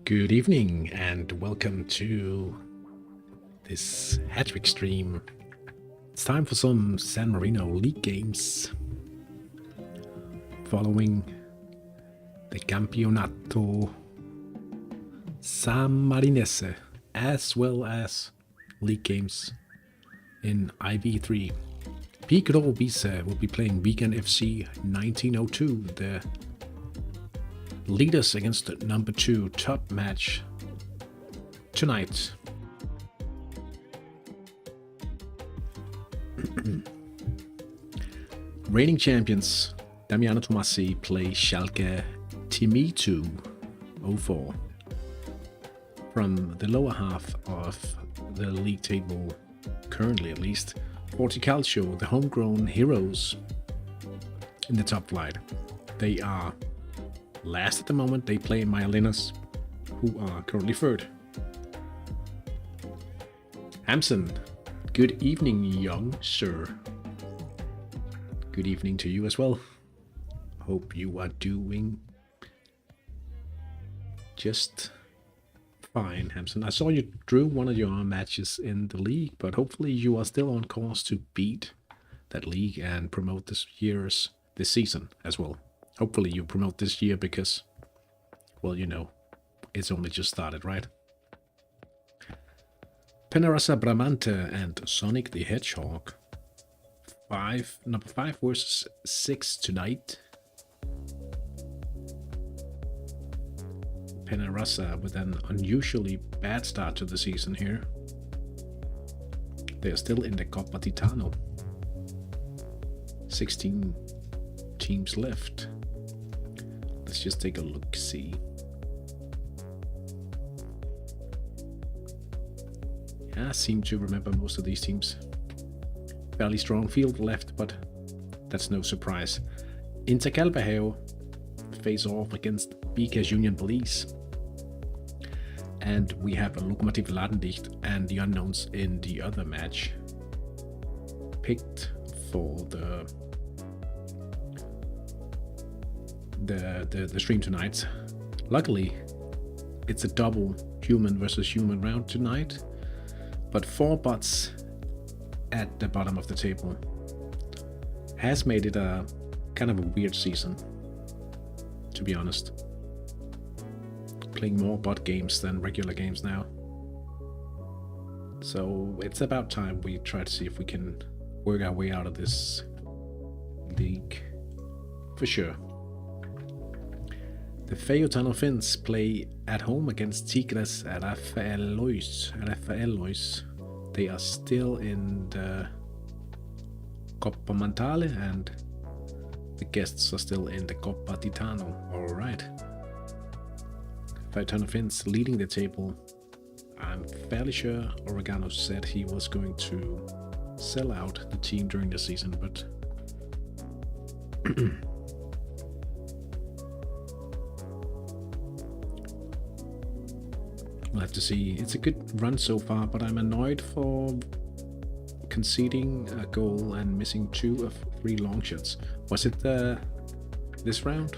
Good evening and welcome to this Hattrick stream. It's time for some San Marino League games following the Campionato Sammarinese, as well as league games in IV3. Piccolo Visa will be playing Vegan FC 1902, the leaders against the number 2 top match tonight. Reigning champions Damiano Tomassi play Schalke Timitu 04 from the lower half of the league table, currently at least. Forticalcio, the homegrown heroes in the top flight. They are last at the moment. They play Myalinas, who are currently third. Hamson, good evening, young sir. Good evening to you as well. Hope you are doing just fine, Hamson. I saw you drew one of your matches in the league, but hopefully you are still on course to beat that league and promote this season as well. Hopefully you promote this year because, well, you know, it's only just started, right? Penarasa Bramante and Sonic the Hedgehog. Number 5 versus 6 tonight. Penarasa with an unusually bad start to the season here. They are still in the Coppa Titano. 16 teams left. Let's just take a look, see. I seem to remember most of these teams. Fairly strong field left, but that's no surprise. Intercalbaheo face off against BK's Union Police. And we have Lokomotiv Ladendicht and the unknowns in the other match picked for the stream tonight. Luckily, it's a double human versus human round tonight, but 4 bots at the bottom of the table has made it a kind of a weird season, to be honest. Playing more bot games than regular games now. So it's about time we try to see if we can work our way out of this league for sure. The Feyotano Finns play at home against Tigres Rafaelois. They are still in the Coppa Montale and the guests are still in the Coppa Titano. Alright. Feyotano Finns leading the table. I'm fairly sure Oregano said he was going to sell out the team during the season, but we'll have to see. It's a good run so far, but I'm annoyed for conceding a goal and missing 2 of 3 long shots. Was it this round?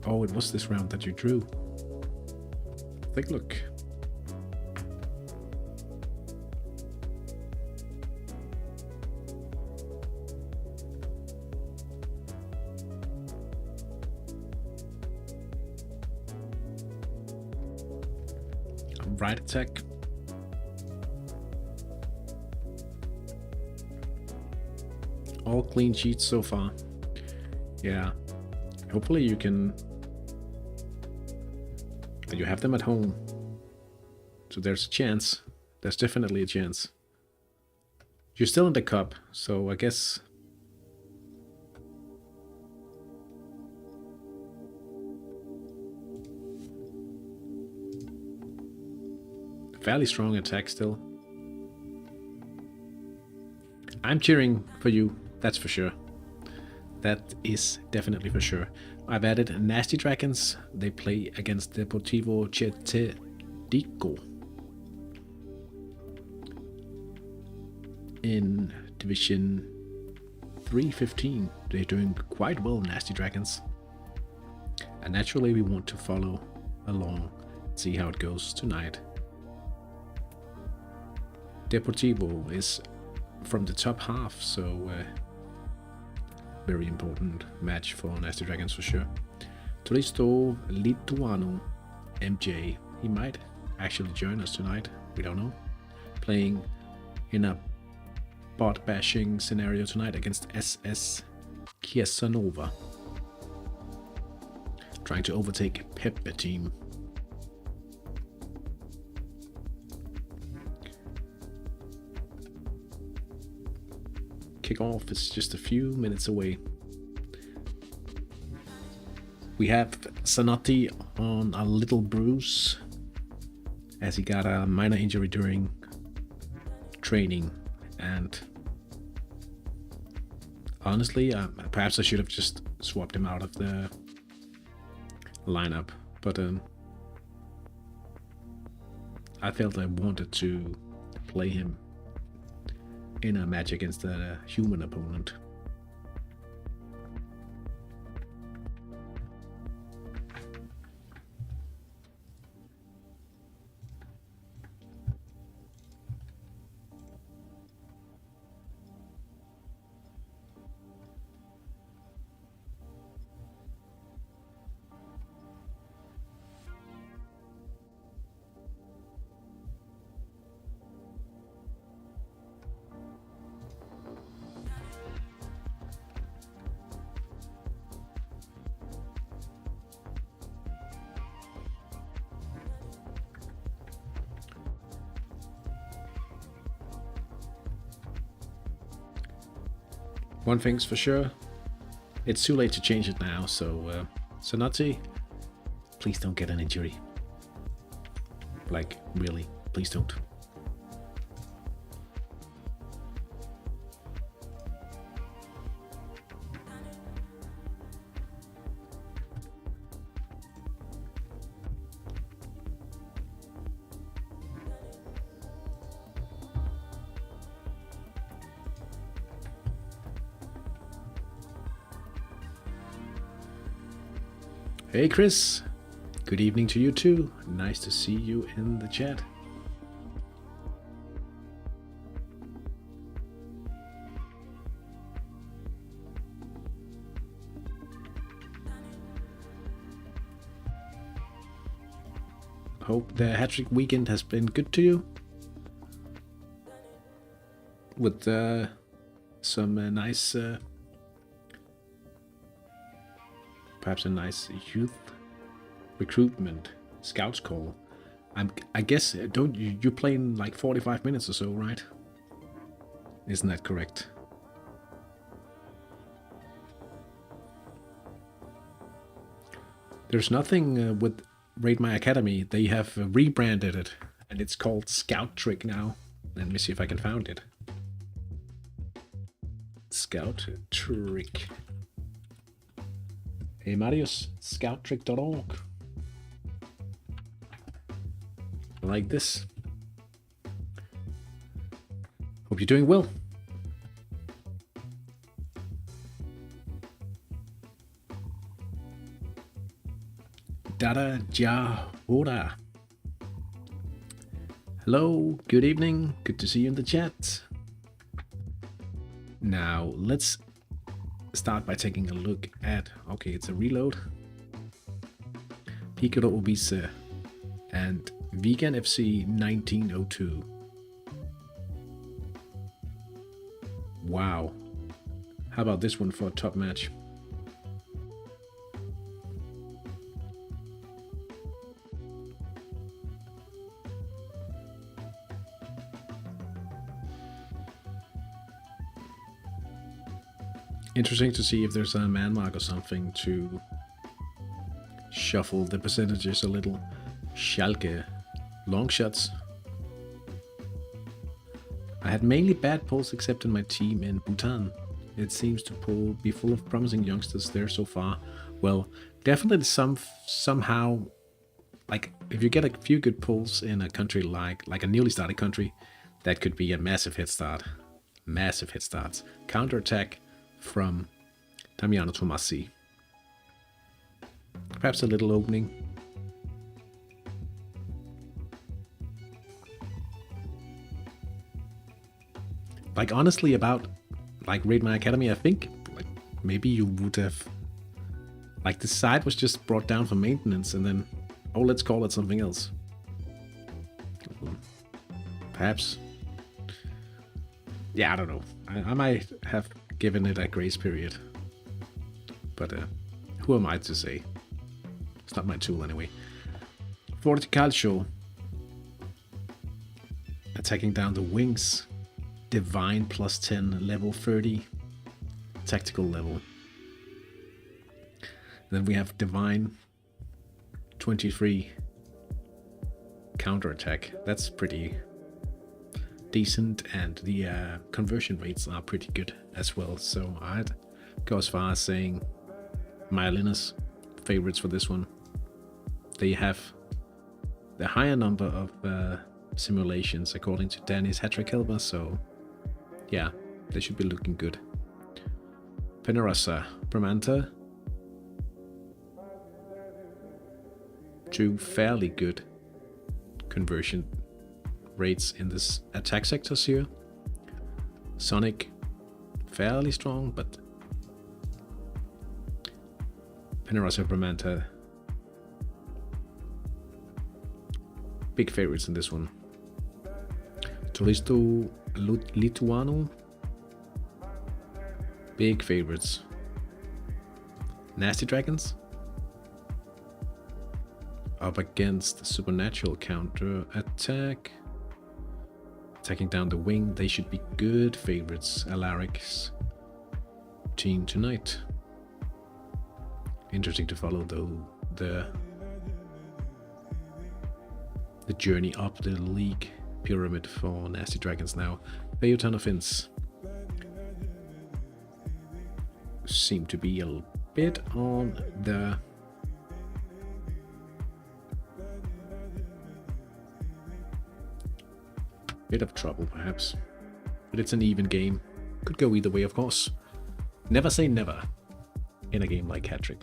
Oh, it was this round that you drew. Take a look. Right attack. All clean sheets so far. Yeah. Hopefully you have them at home. So there's a chance. There's definitely a chance. You're still in the cup, so I guess fairly strong attack still. I'm cheering for you, that's for sure. That is definitely for sure. I've added Nasty Dragons. They play against Deportivo Chetedico in Division 3-15. They're doing quite well, Nasty Dragons. And naturally we want to follow along, see how it goes tonight. Deportivo is from the top half, so very important match for Nasty Dragons for sure. Turisto Lituano MJ, he might actually join us tonight, we don't know. Playing in a bot bashing scenario tonight against SS Kiesanova. Trying to overtake Pepe team. Kickoff is just a few minutes away. We have Sanotti on a little bruise as he got a minor injury during training, and honestly, perhaps I should have just swapped him out of the lineup, but I felt I wanted to play him in a match against a human opponent. One thing's for sure, it's too late to change it now, so Sanotti, please don't get an injury. Like, really, please don't. Hey Chris, good evening to you too. Nice to see you in the chat. Hope the Hattrick weekend has been good to you. With some nice perhaps a nice youth recruitment scouts call. I guess don't you play in like 45 minutes or so, right? Isn't that correct? There's nothing with Raid My Academy. They have rebranded it and it's called Scout Trick now. Let me see if I can find it. Scout Trick. Hey Marius, scouttrick.org. Like this. Hope you're doing well. Dada Jahora. Hello, good evening. Good to see you in the chat. Now, let's start by taking a look at, okay, it's a reload. Picaro Obise and Vegan FC 1902. Wow. How about this one for a top match? Interesting to see if there's a man mark or something to shuffle the percentages a little. Schalke, long shots. I had mainly bad pulls except in my team in Bhutan. It seems to be full of promising youngsters there so far. Well, definitely somehow, like if you get a few good pulls in a country like a newly started country, that could be a massive head start. Massive head starts. Counterattack from Damiano Tomassi. Perhaps a little opening. Like, honestly, about like Raid My Academy, I think like maybe you would have, like, the site was just brought down for maintenance and then, oh, let's call it something else. Perhaps. Yeah, I don't know. I might have given it a grace period. But who am I to say? It's not my tool anyway. Forti Calcio. Attacking down the wings. Divine plus 10, level 30. Tactical level. Then we have Divine 23. Counterattack. That's pretty decent, and the conversion rates are pretty good as well. So I'd go as far as saying Myelina's favorites for this one. They have the higher number of simulations according to Danny's Hattrick helper, so yeah, they should be looking good. Penarosa, Bramanta, 2 fairly good conversion rates in this attack sectors here. Sonic, fairly strong, but Penarosa, Bramanta, big favorites in this one. Turisto Lituano, big favorites. Nasty Dragons up against Supernatural counter attack. Attacking down the wing, they should be good favorites. Alaric's team tonight. Interesting to follow though the journey up the league pyramid for Nasty Dragons now. Bayotano Fins seem to be a bit on the bit of trouble perhaps, but it's an even game. Could go either way, of course. Never say never in a game like Hattrick.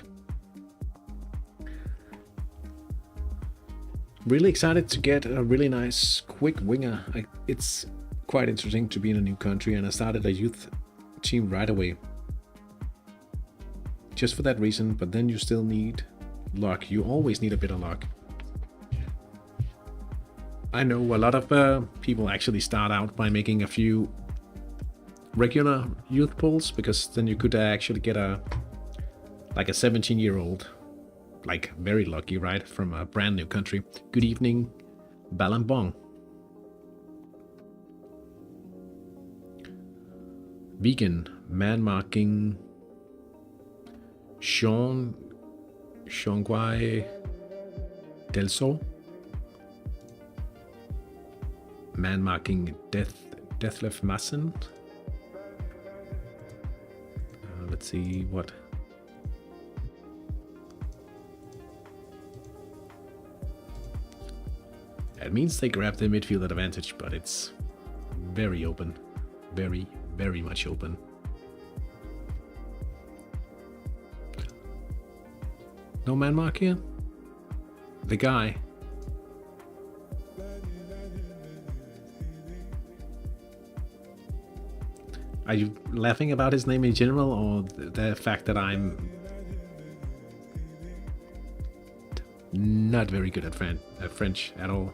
Really excited to get a really nice quick winger. It's quite interesting to be in a new country, and I started a youth team right away just for that reason. But then you still need luck. You always need a bit of luck. I know a lot of people actually start out by making a few regular youth pulls, because then you could actually get a 17-year-old, like very lucky, right, from a brand new country. Good evening, Balambong. Vegan, man marking, Sean Guai Del Sol. Man marking Deathlef Massen. Let's see what. It means they grab the midfield advantage, but it's very open. Very, very much open. No man mark here? The guy. Are you laughing about his name in general, or the fact that I'm not very good at French at all?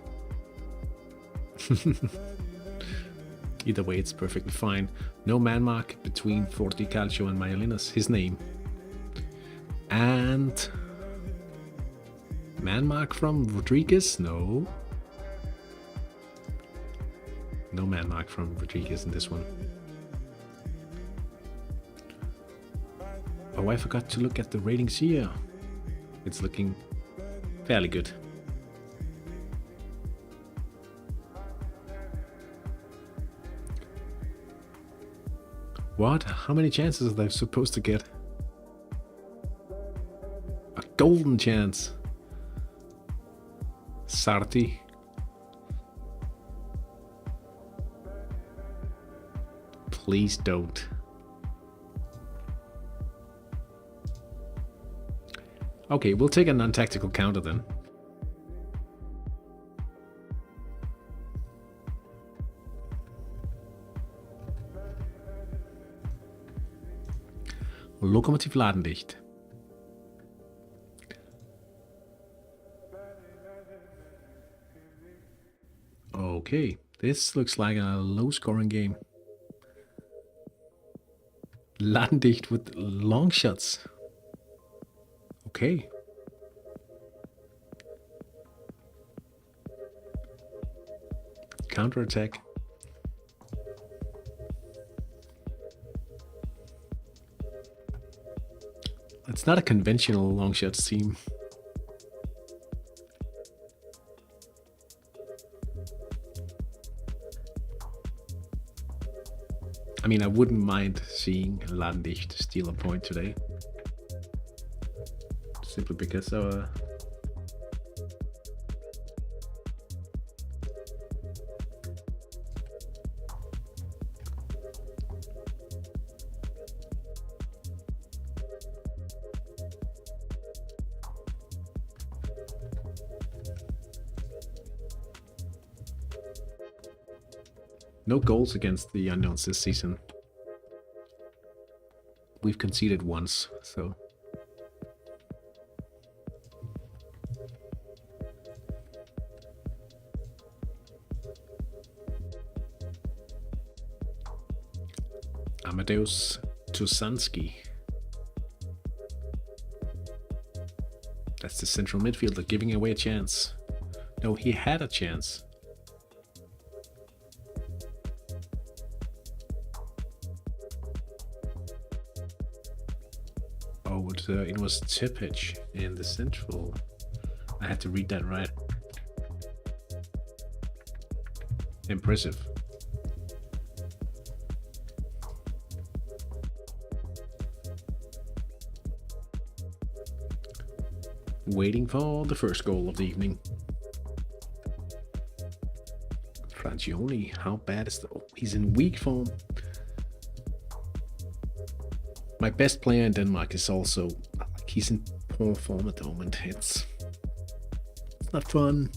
Either way, it's perfectly fine. No man mark between Forti Calcio and Myelinas. His name. And man mark from Rodriguez? No. No man mark from Rodriguez in this one. Oh, I forgot to look at the ratings here. It's looking fairly good. What? How many chances are they supposed to get? A golden chance. Sarti. Please don't. Okay, we'll take a non-tactical counter then. Lokomotiv ladendicht. Okay, this looks like a low-scoring game. Ladendicht with long shots. Okay. Counter-attack. It's not a conventional long shots team. I mean, I wouldn't mind seeing Ladendicht steal a point today. Simply because no goals against the Unknowns this season. We've conceded once, so. Amadeus Tusanski. That's the central midfielder giving away a chance. No, he had a chance. Oh, it was Tippage in the central. I had to read that right. Impressive. Waiting for the first goal of the evening. Frangioni, how bad is the... Oh, he's in weak form. My best player in Denmark is also... like, he's in poor form at the moment. It's not fun.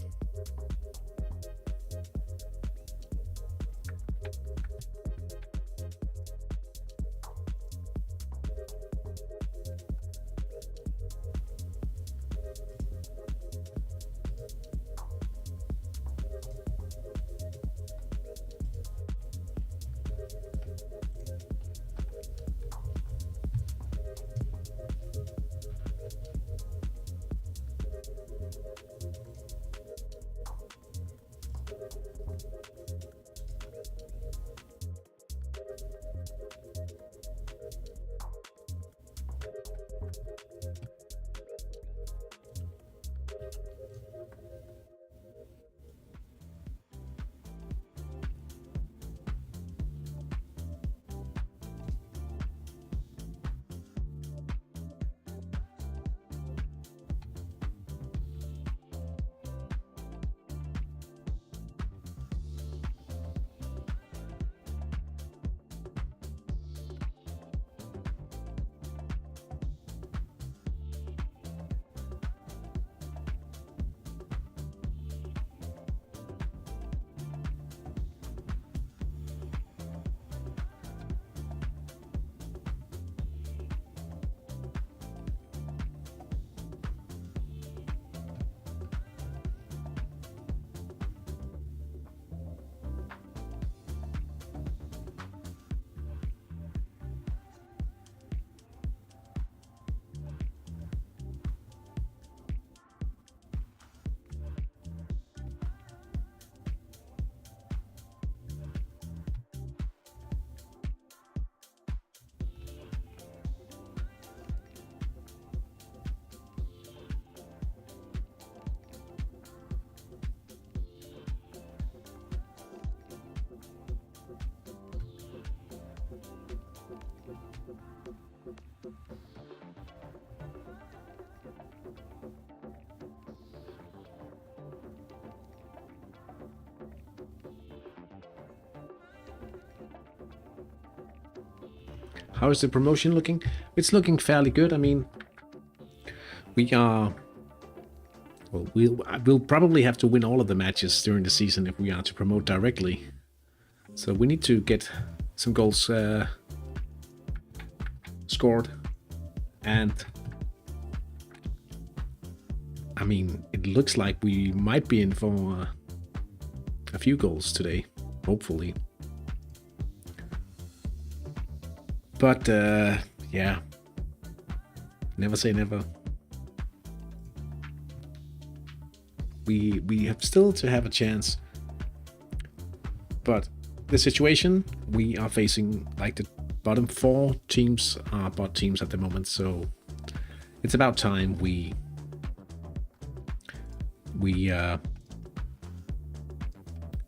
How is the promotion looking? It's looking fairly good. I mean, We are. Well, we'll probably have to win all of the matches during the season if we are to promote directly. So we need to get some goals scored, and I mean, it looks like we might be in for a few goals today, hopefully. But yeah, never say never. We have still to have a chance, but the situation we are facing, like the bottom 4 teams are bot teams at the moment, so it's about time we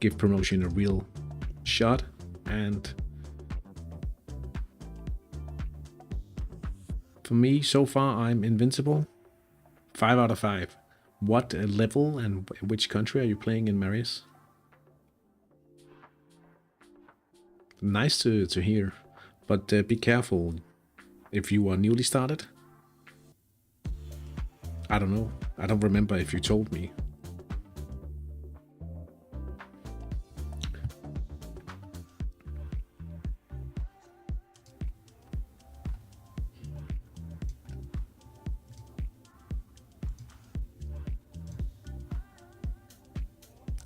give promotion a real shot. And for me, so far, I'm invincible. 5 out of 5. What level and which country are you playing in, Marius? Nice to hear, but be careful if you are newly started. I don't know. I don't remember if you told me.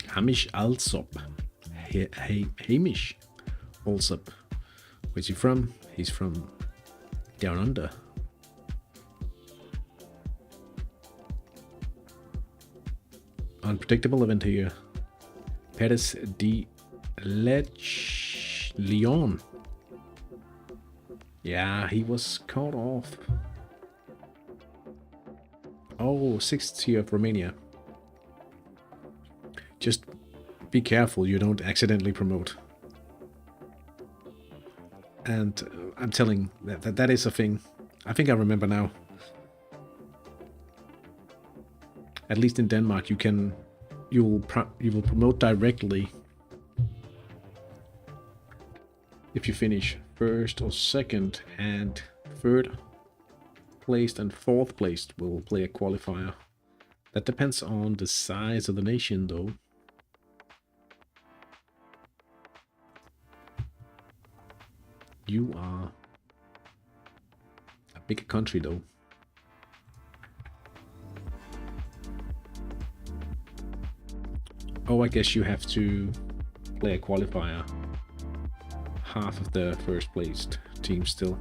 Hamish Alsop. Hamish Alsop. Where's he from? He's from down under. Unpredictable event here. Perez de Leon. Yeah, he was caught off. Oh, 6th tier of Romania. Just be careful you don't accidentally promote. And I'm telling that is a thing. I think I remember now. At least in Denmark, you will promote directly if you finish 1st or 2nd, and 3rd placed and 4th placed will play a qualifier. That depends on the size of the nation, though. You are a big country, though. Oh, I guess you have to play a qualifier. Half of the first placed team still.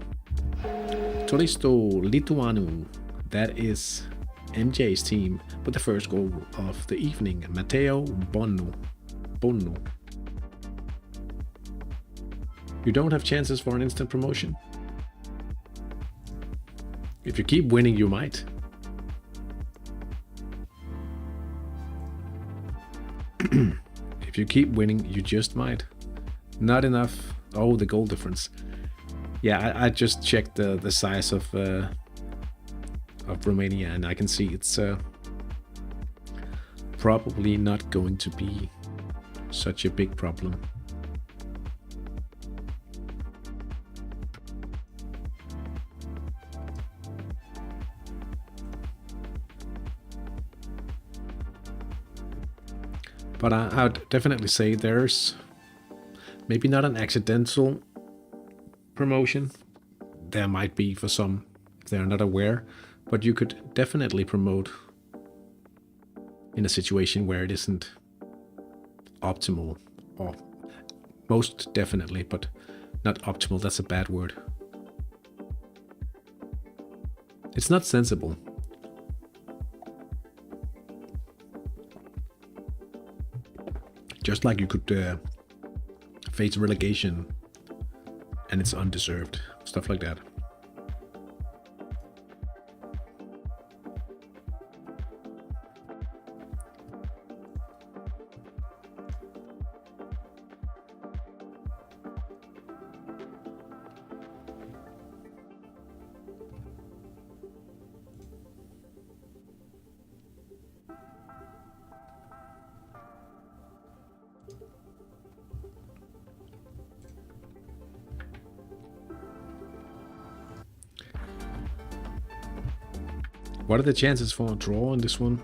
Toristo Lituanu. That is MJ's team with the first goal of the evening. Matteo Bono. You don't have chances for an instant promotion. If you keep winning, you might. If you keep winning, you just might. Not enough. Oh, the goal difference. Yeah, I just checked the size of Romania, and I can see it's probably not going to be such a big problem. But I would definitely say there's maybe not an accidental promotion. There might be for some if they're not aware, but you could definitely promote in a situation where it isn't optimal, or most definitely, but not optimal. That's a bad word. It's not sensible. Just like you could face relegation and it's undeserved, stuff like that. What are the chances for a draw in this one?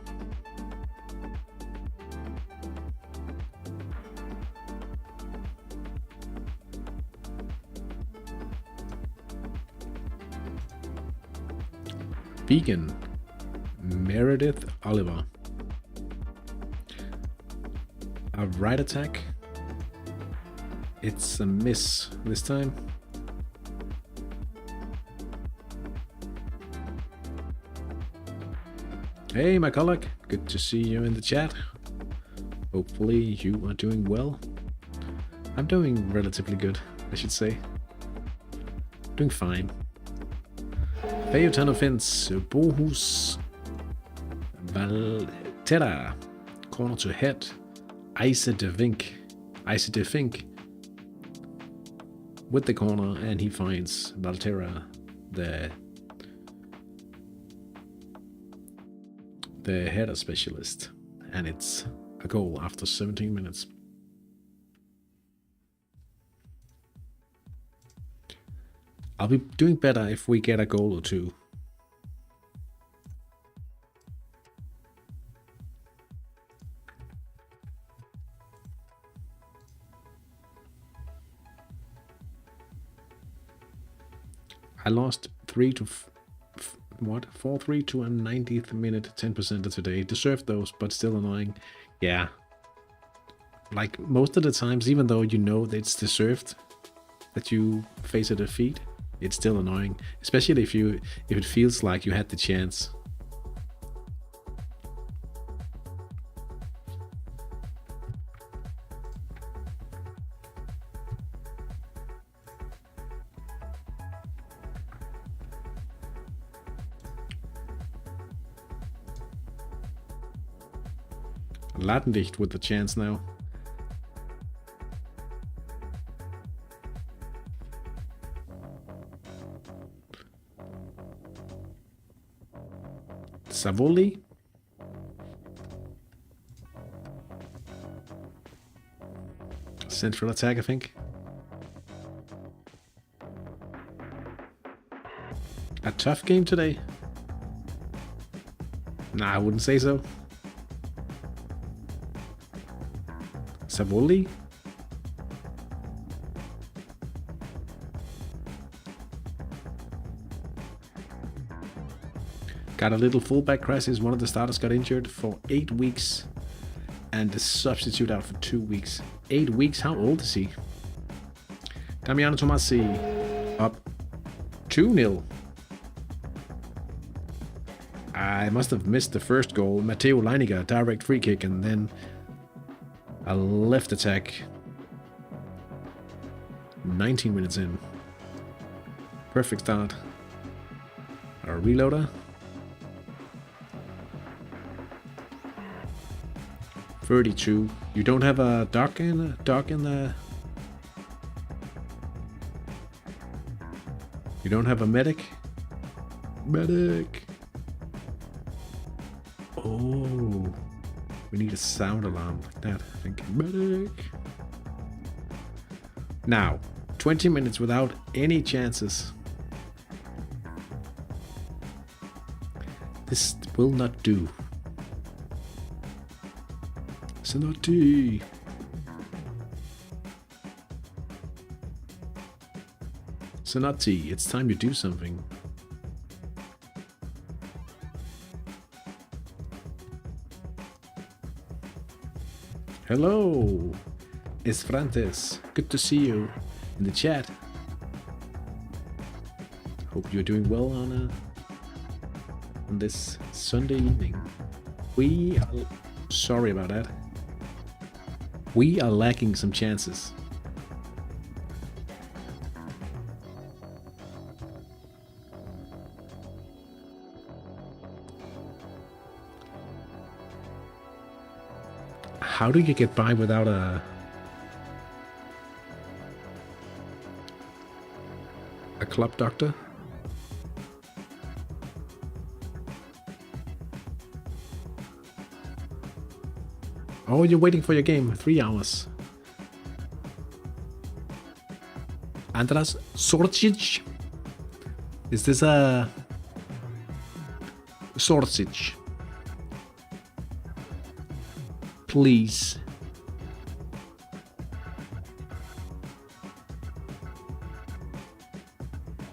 Vegan. Meredith Oliver. A right attack. It's a miss this time. Hey, my colleague. Good to see you in the chat. Hopefully you are doing well. I'm doing relatively good, I should say. Doing fine. Fayotano Fence, Bohus, Valterra, corner to head, Ice de Vink with the corner, and he finds Valterra, the header specialist, and it's a goal after 17 minutes. I'll be doing better if we get a goal or two. I lost 4-3 to a 90th minute 10% of today. Deserved those, but still annoying. Yeah. Like most of the times, even though you know that it's deserved that you face a defeat, it's still annoying, especially if it feels like you had the chance. Ladendicht with the chance now. Savoli. Central attack, I think. A tough game today? Nah, I wouldn't say so. Savoli? Got a little fullback crisis. One of the starters got injured for 8 weeks, and the substitute out for 2 weeks. 8 weeks? How old is he? Damiano Tomasi up 2-0. I must have missed the first goal. Matteo Leiniger, direct free kick, and then a left attack. 19 minutes in. Perfect start. A reloader. 32. You don't have a dock in the. You don't have a medic. Medic. Oh, we need a sound alarm like that, I think. Medic. Now, 20 minutes without any chances. This will not do. Sanotti. Sanotti, it's time to do something. Hello, Esfrantes. Good to see you in the chat. Hope you're doing well on this Sunday evening. We are sorry about that. We are lacking some chances. How do you get by without a club doctor? Oh, you're waiting for your game. 3 hours. Andras Sorcic. Is this a Sorcic. Please.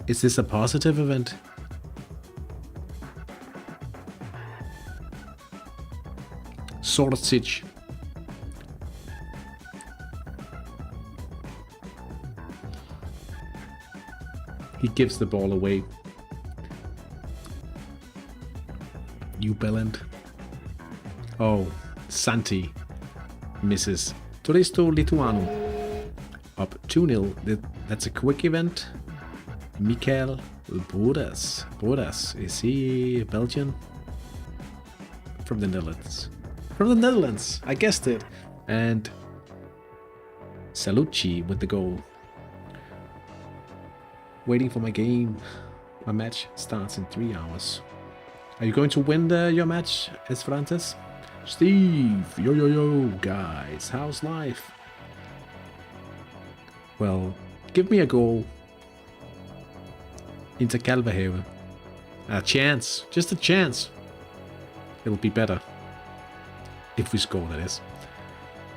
Is this a positive event? Sorcic. He gives the ball away. New Belland. Oh, Santi misses. Turisto Lituano. Up 2-0. That's a quick event. Mikael Bodas. Bodas. Is he Belgian? From the Netherlands. From the Netherlands. I guessed it. And Salucci with the goal. Waiting for my game. My match starts in 3 hours. Are you going to win your match, Esperantes? Steve, yo, guys, how's life? Well, give me a goal. Inter Calvehave. A chance, just a chance. It'll be better. If we score, that is.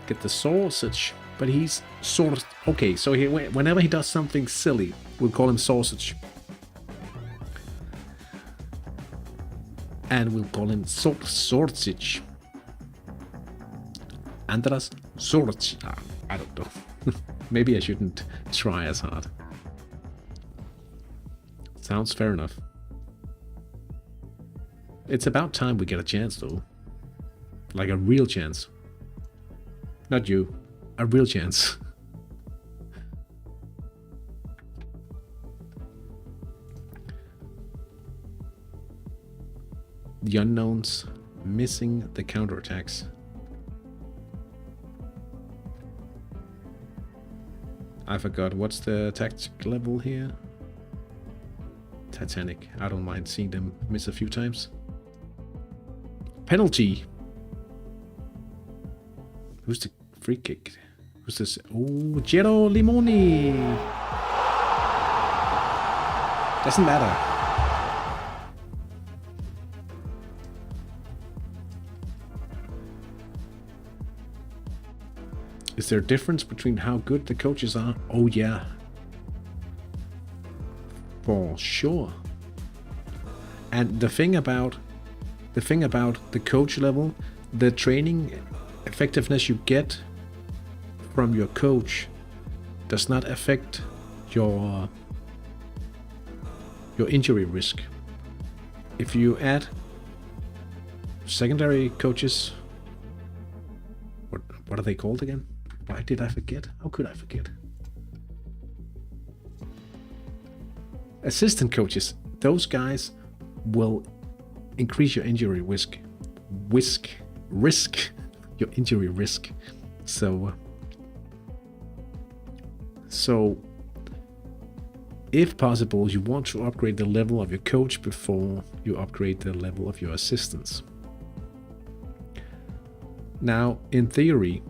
Get the sausage. But he's sort of... Okay, so whenever he does something silly, we'll call him sausage. And we'll call him Sorcic. Andras Sorcic. I don't know. Maybe I shouldn't try as hard. Sounds fair enough. It's about time we get a chance, though. Like a real chance. Not you. A real chance. The unknowns missing the counterattacks. I forgot, what's the tactic level here? Titanic. I don't mind seeing them miss a few times. Penalty. Who's the free kick? Who's this? Oh, Gero Limoni. Doesn't matter. Is there a difference between how good the coaches are? Oh yeah. For sure. And the thing about the coach level, the training effectiveness you get from your coach does not affect your injury risk. If you add secondary coaches, what are they called again? Why did I forget? How could I forget? Assistant coaches, those guys will increase your injury risk. Your injury risk. So if possible, you want to upgrade the level of your coach before you upgrade the level of your assistants. Now, in theory,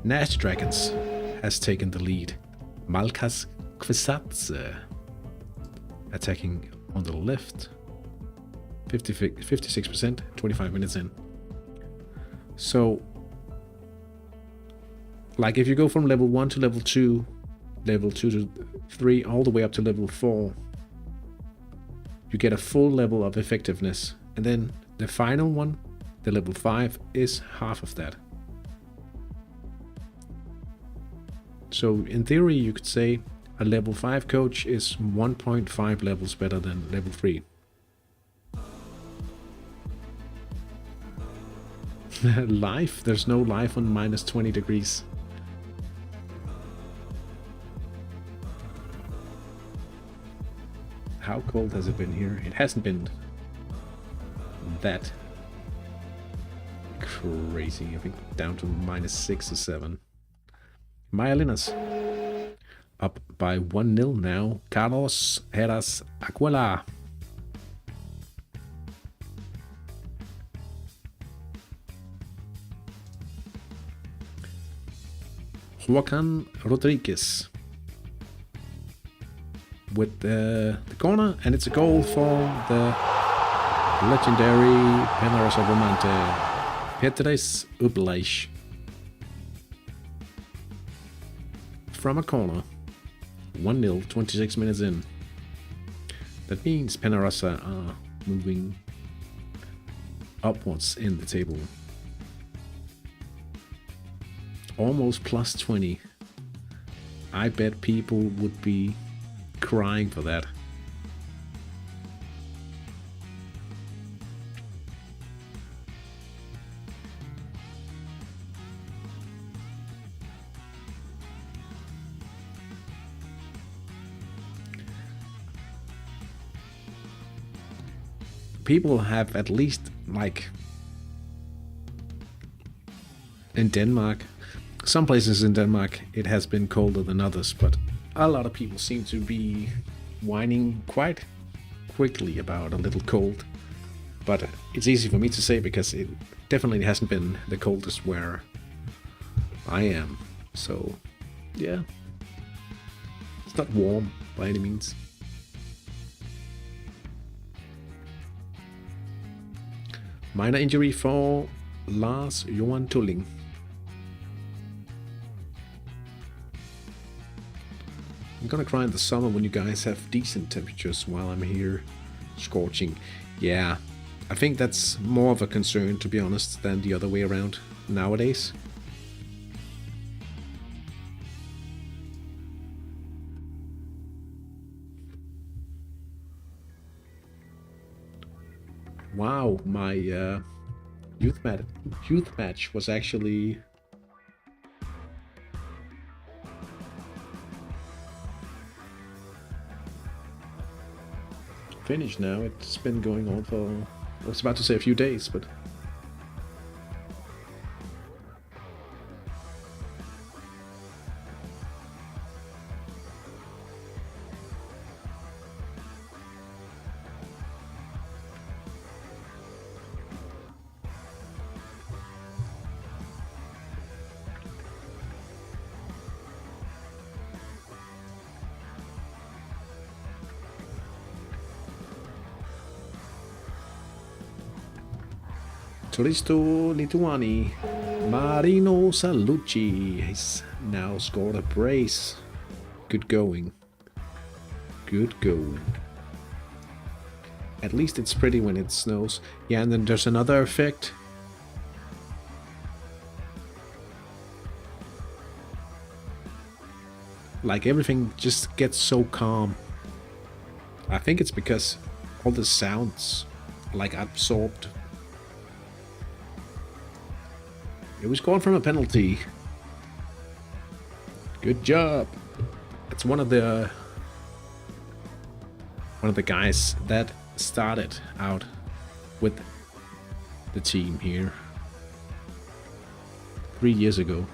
Nash Dragons has taken the lead. Malkas Kvisatze attacking on the left. 56%, 25 minutes in. So, like if you go from level 1 to level 2 to 3, all the way up to level 4, you get a full level of effectiveness. And then the final one, the level 5, is half of that. So in theory, you could say a level 5 coach is 1.5 levels better than level 3. Life? There's no life on minus 20 degrees. How cold has it been here? It hasn't been that crazy. I think down to minus 6 or 7. Mayalinas up by 1-0 now. Carlos Heras Aquila. Joaquin Rodriguez with the corner, and it's a goal for the Legendary Penarasa Romante. Petres Ublaish. From a corner. 1-0, 26 minutes in. That means Penarasa are moving upwards in the table. Almost plus 20. I bet people would be crying for that. People have at least, like, in Denmark, some places in Denmark it has been colder than others, but a lot of people seem to be whining quite quickly about a little cold. But it's easy for me to say because it definitely hasn't been the coldest where I am. So, yeah. It's not warm by any means. Minor injury for Lars Johan Tulling. I'm gonna cry in the summer when you guys have decent temperatures while I'm here scorching. Yeah, I think that's more of a concern, to be honest, than the other way around nowadays. Wow, my youth match was actually finished now. It's been going on for, I was about to say a few days, but Turisto Lituani, Marino Salucci has now scored a brace. Good going. Good going. At least it's pretty when it snows. Yeah, and then there's another effect. Like everything just gets so calm. I think it's because all the sounds like absorbed. It was gone from a penalty. Good job. It's one of the guys that started out with the team here 3 years ago.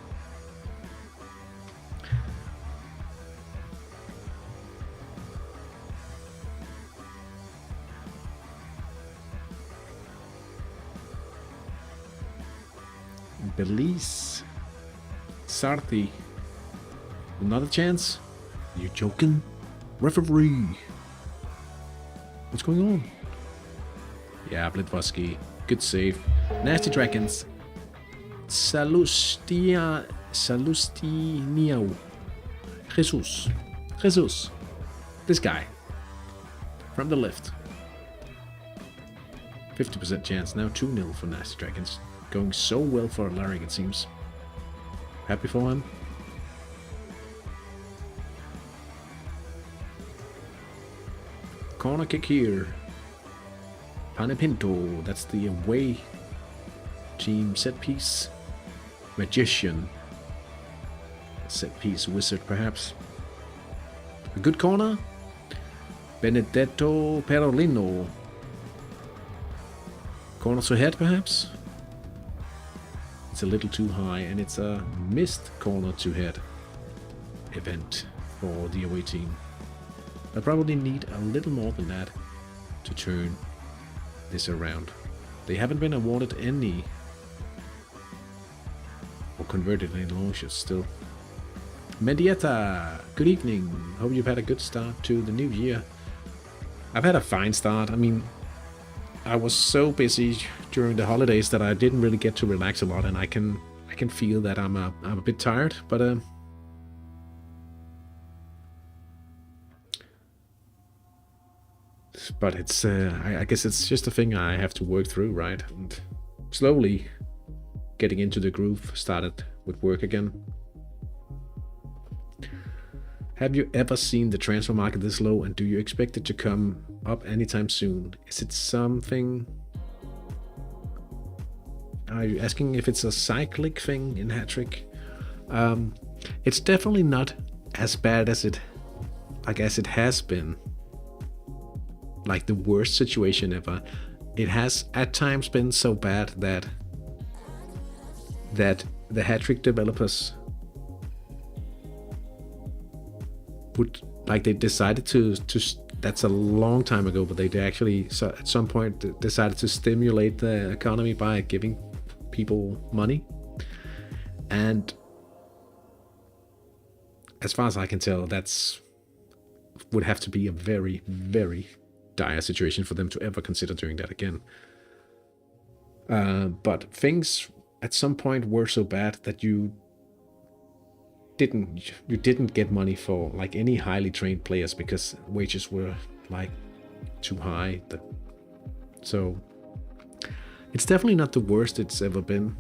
Belize Sarthi. Another chance? You're joking? Referee! What's going on? Yeah, Blitvoski. Good save. Nasty Dragons. Salustiniao. Jesus. This guy. From the left. 50% chance. Now 2-0 for Nasty Dragons. Going so well for Larry, it seems. Happy for him. Corner kick here. Panepinto, that's the away team set piece. Magician. Set piece wizard, perhaps. A good corner. Benedetto Perolino. Corner to head, perhaps. It's a little too high, and it's a missed corner to head event for the away team. I probably need a little more than that to turn this around. They haven't been awarded any or converted any launches still. Mendieta, good evening. Hope you've had a good start to the new year. I've had a fine start. I mean, I was so busy during the holidays that I didn't really get to relax a lot, and I can feel that I'm a bit tired, but it's I guess it's just a thing I have to work through, right? And slowly getting into the groove, started with work again. Have you ever seen the transfer market this low, and do you expect it to come up anytime soon? Is it something... Are you asking if it's a cyclic thing in Hattrick? It's definitely not as bad as I guess it has been. Like the worst situation ever. It has at times been so bad that the Hattrick developers would, like, they decided to that's a long time ago, but they actually at some point decided to stimulate the economy by giving people money. And as far as I can tell, that's would have to be a very, very dire situation for them to ever consider doing that again. But things at some point were so bad that you didn't get money for like any highly trained players because wages were like too high. So it's definitely not the worst it's ever been.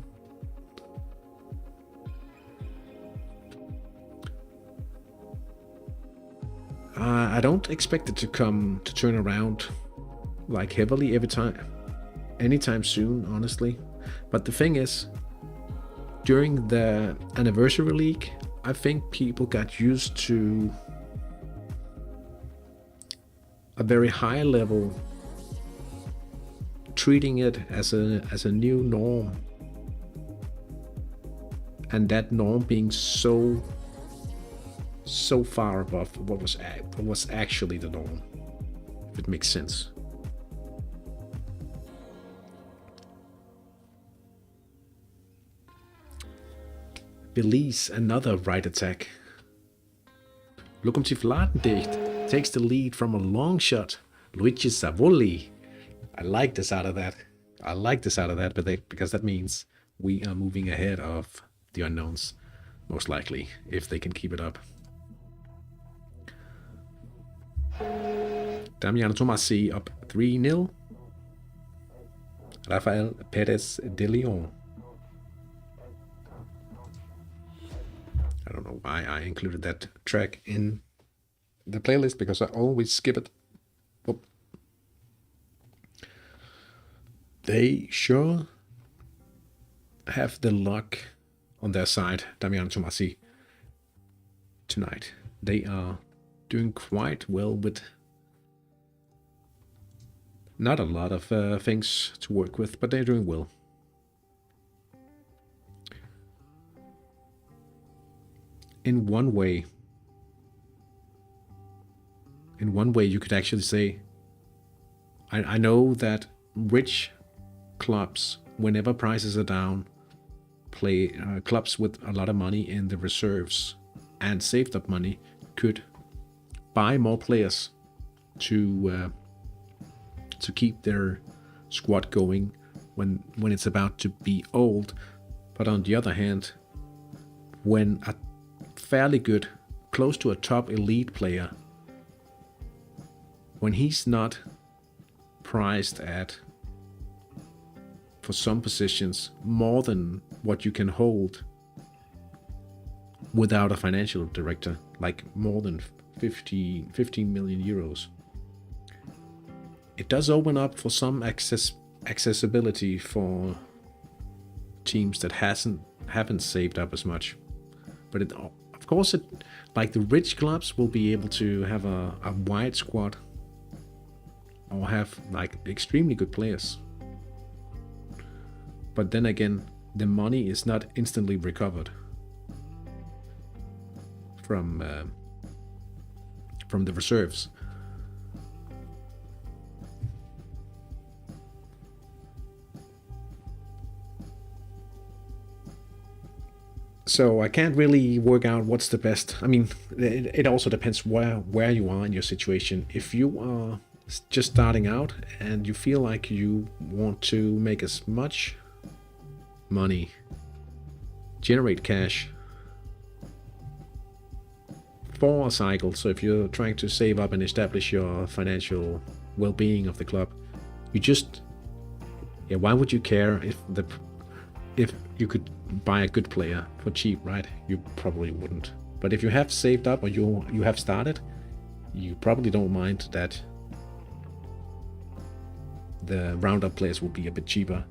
I don't expect it to turn around like heavily anytime soon, honestly. But the thing is, during the anniversary league, I think people got used to a very high level, treating it as a new norm, and that norm being so far above what was actually the norm, if it makes sense. Belize, another right attack. Lokomotiv Ladendicht takes the lead from a long shot. Luigi Savoli. I like this out of that. Because that means we are moving ahead of the unknowns, most likely, if they can keep it up. Damiano Tomassi up 3-0. Rafael Perez de Leon. I don't know why I included that track in the playlist, because I always skip it. Oh. They sure have the luck on their side, Damiano Tomassi, tonight. They are doing quite well with not a lot of things to work with, but they're doing well. In one way, you could actually say, I know that rich clubs, whenever prices are down, play clubs with a lot of money in the reserves and saved up money could buy more players to keep their squad going when it's about to be old. But on the other hand, when a fairly good, close to a top elite player, when he's not priced at, for some positions, more than what you can hold without a financial director, like more than 15 million euros, it does open up for some accessibility for teams that haven't saved up as much. But of course, like the rich clubs will be able to have a wide squad or have like extremely good players. But then again, the money is not instantly recovered from the reserves. So I can't really work out what's the best. I mean, it also depends where you are in your situation. If you are just starting out and you feel like you want to make as much money, generate cash for a cycle. So if you're trying to save up and establish your financial well-being of the club, you just, yeah, why would you care if you could buy a good player for cheap, right? You probably wouldn't. But if you have saved up or you have started, you probably don't mind that the roundup players will be a bit cheaper.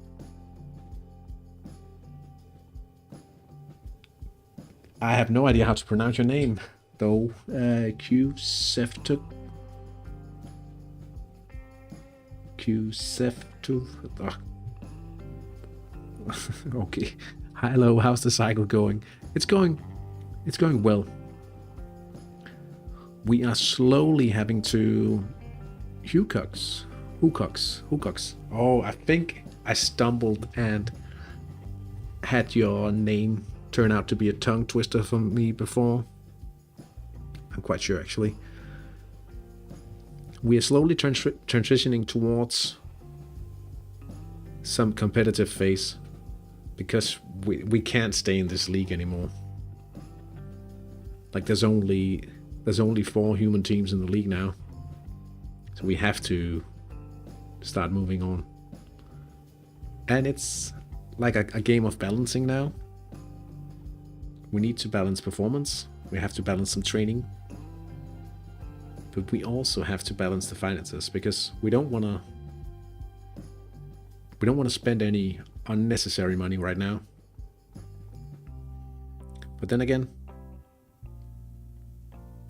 I have no idea how to pronounce your name, though. Q-Seftu. Oh. Okay. Hello, how's the cycle going? It's going well. We are slowly having to Hucox. Oh, I think I stumbled and had your name turn out to be a tongue twister for me before. I'm quite sure, actually. We are slowly transitioning towards some competitive phase because we can't stay in this league anymore. Like there's only 4 human teams in the league now, so we have to start moving on. And it's like a game of balancing now. We need to balance performance, we have to balance some training, but we also have to balance the finances because we don't want to spend any unnecessary money right now. But then again,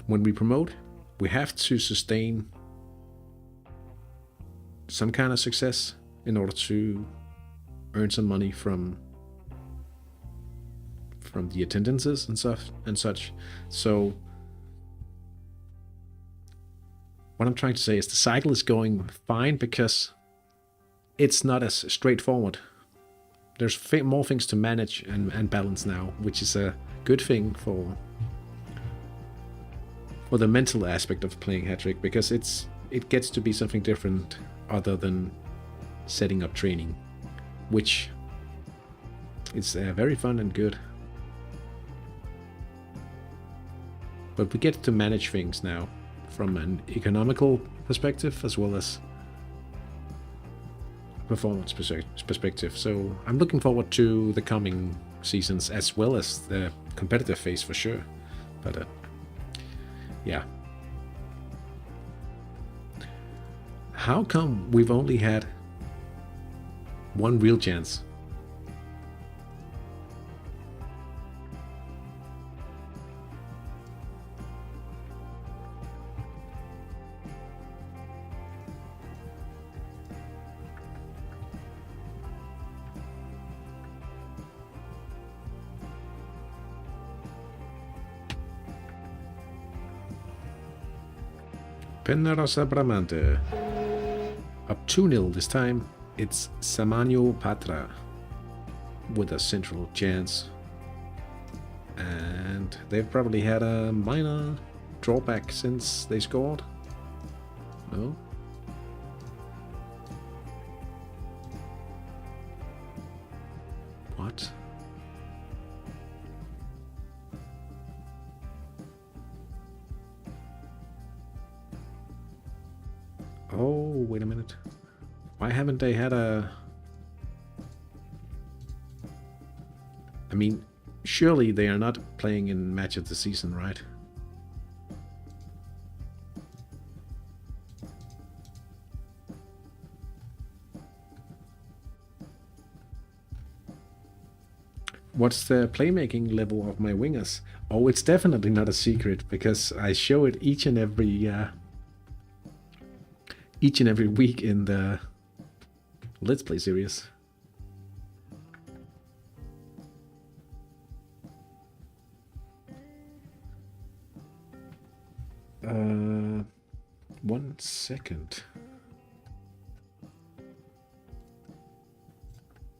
when we promote, we have to sustain some kind of success in order to earn some money from the attendances and stuff and such. So what I'm trying to say is the cycle is going fine because it's not as straightforward. There's more things to manage and balance now, which is a good thing for the mental aspect of playing Hattrick, because it gets to be something different other than setting up training, which is very fun and good. But we get to manage things now from an economical perspective as well as performance perspective. So I'm looking forward to the coming seasons as well as the competitive phase for sure. But yeah. How come we've only had one real chance? Pennarossa Bramante. Up 2-0 this time. It's Samanio Patra with a central chance. And they've probably had a minor drawback since they scored. No? What? Oh, wait a minute. Why haven't they had a... I mean, surely they are not playing in match of the season, right? What's the playmaking level of my wingers? Oh, it's definitely not a secret because I show it each and every week in the Let's Play series. One second.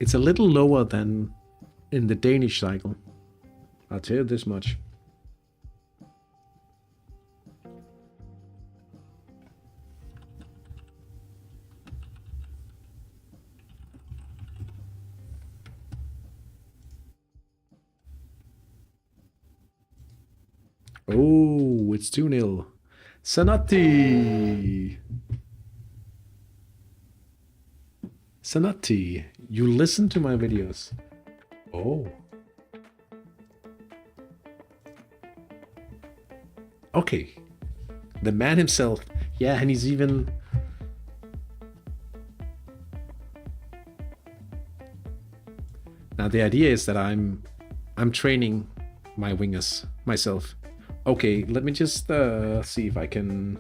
It's a little lower than in the Danish cycle. I'll tell you this much. Oh, it's 2-0. Sanotti! Sanotti, you listen to my videos. Oh. Okay. The man himself. Yeah, and he's even... Now the idea is that I'm training my wingers myself. Okay, let me just see if I can...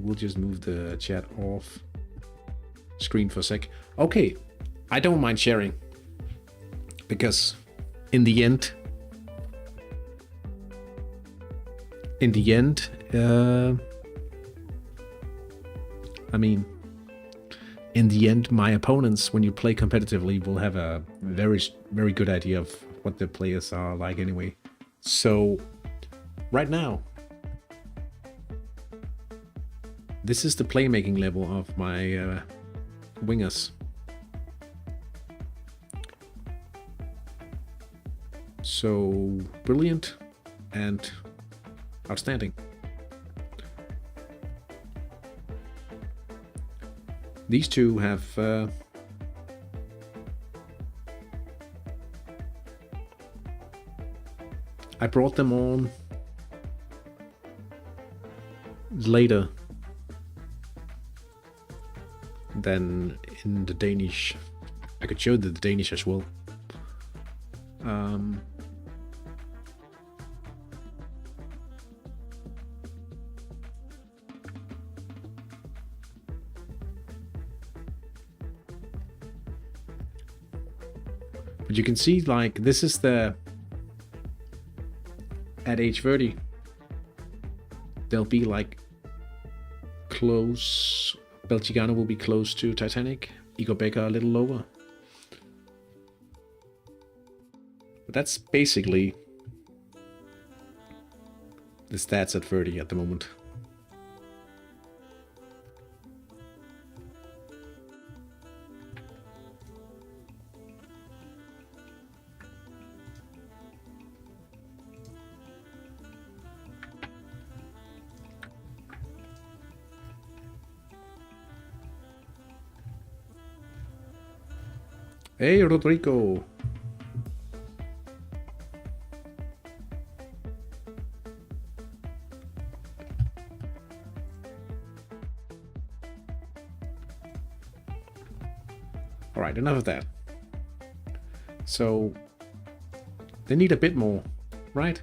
We'll just move the chat off screen for a sec. Okay, I don't mind sharing, because in the end, I mean, in the end, my opponents, when you play competitively, will have a very good idea of what the players are like anyway. So right now, this is the playmaking level of my wingers. So brilliant and outstanding. These two have I brought them on later than in the Danish. I could show the Danish as well. But you can see, like, this is the... At age 30, they'll be, like, close... Belchigano will be close to Titanic. Igor Becker a little lower. But that's basically the stats at 30 at the moment. Hey, Rodrigo. All right, enough of that. So they need a bit more, right?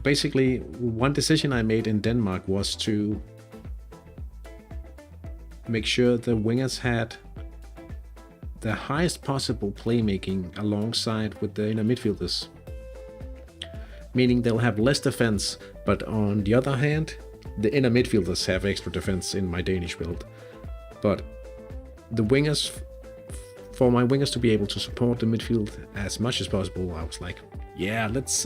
Basically, one decision I made in Denmark was to make sure the wingers had the highest possible playmaking alongside with the inner midfielders. Meaning they'll have less defense, but on the other hand, the inner midfielders have extra defense in my Danish build. But the wingers, for my wingers to be able to support the midfield as much as possible, I was like, yeah, let's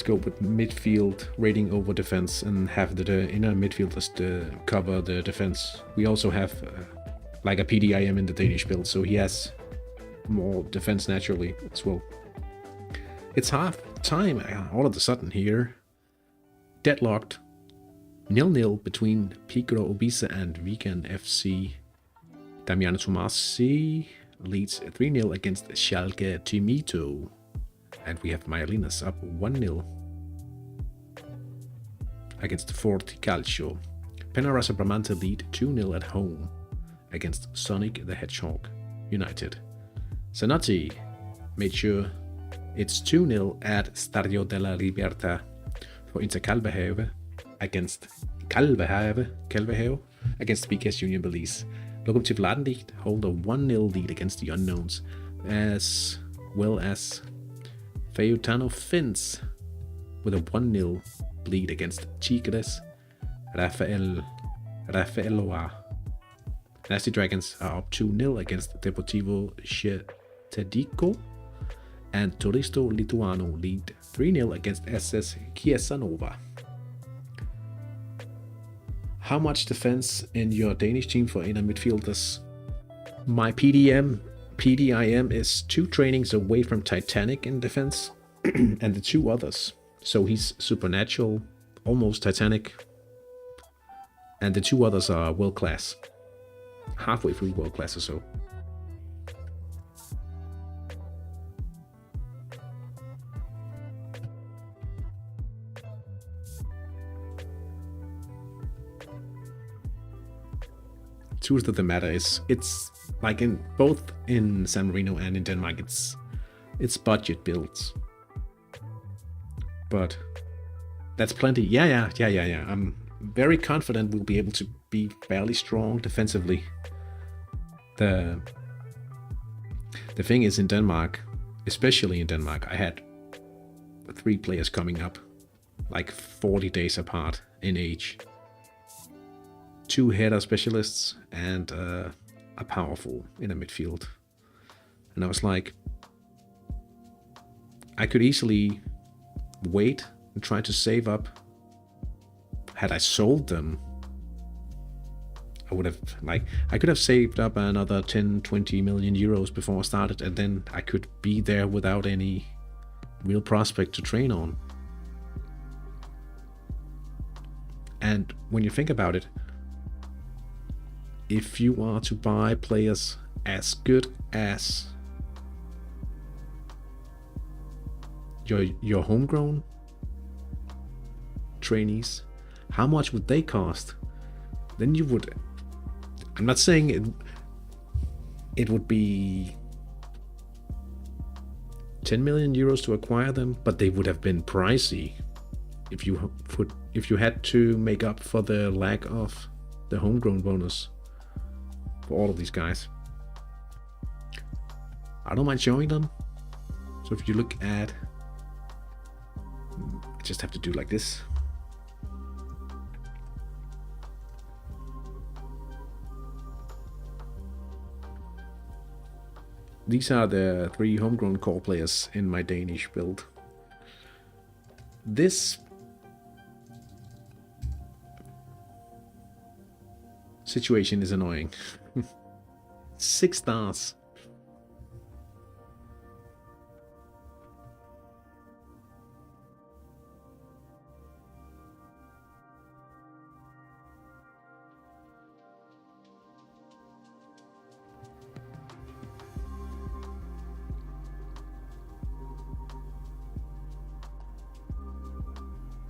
go with midfield rating over defense and have the inner midfielders to cover the defense. We also have like a PDIM in the Danish build, so he has more defense naturally as well. It's half time all of a sudden here. Deadlocked. 0-0 between Pigro Obisa and Vegan FC. Damiano Tomasi leads 3-0 against Schalke Timito. And we have Maiolinas up 1-0 against Forti Calcio. Penarasa Bramante lead 2-0 at home against Sonic the Hedgehog United. Sanotti made sure it's 2-0 at Stadio della Libertà for Inter Calvehave against Calvehave against BKS Union Belize. Lokomotiv Ladenlicht hold a 1-0 lead against the Unknowns, as well as Fayutano Fins with a 1-0 lead against Tigres Rafaeloa. Nasty Dragons are up 2-0 against Deportivo Cetedico, and Turisto Lituano lead 3-0 against SS Chiesa Nova. How much defense in your Danish team for inner midfielders? My PDIM is 2 trainings away from Titanic in defense, and the 2 others. So he's supernatural, almost Titanic, and the 2 others are world class. Halfway through world class or so. Truth of the matter is, it's like in both in San Marino and in Denmark, it's budget builds. But that's plenty. Yeah. I'm very confident we'll be able to be fairly strong defensively. The thing is, in Denmark, especially in Denmark, I had 3 players coming up, like 40 days apart in age. 2 header specialists and a powerful in a midfield. And I was like, I could easily wait and try to save up. Had I sold them, I would have, I could have saved up another 10-20 million euros before I started, and then I could be there without any real prospect to train on. And when you think about it, if you are to buy players as good as your homegrown trainees, how much would they cost? Then you would, I'm not saying it would be 10 million euros to acquire them, but they would have been pricey if you had to make up for the lack of the homegrown bonus for all of these guys. I don't mind showing them. So if you look at, I just have to do like this. These are the 3 homegrown core players in my Danish build. This situation is annoying. 6 stars.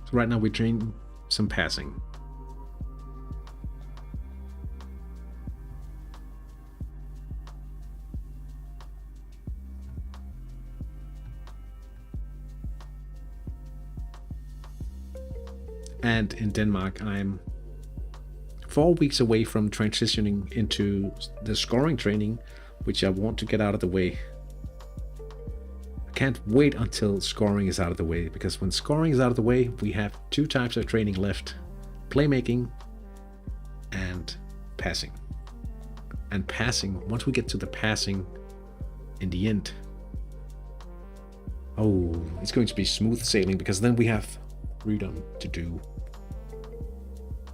So right now we train some passing. And in Denmark, I'm 4 weeks away from transitioning into the scoring training, which I want to get out of the way. I can't wait until scoring is out of the way, because when scoring is out of the way, we have 2 types of training left: playmaking and passing. And passing, once we get to the passing in the end, oh, it's going to be smooth sailing, because then we have freedom to do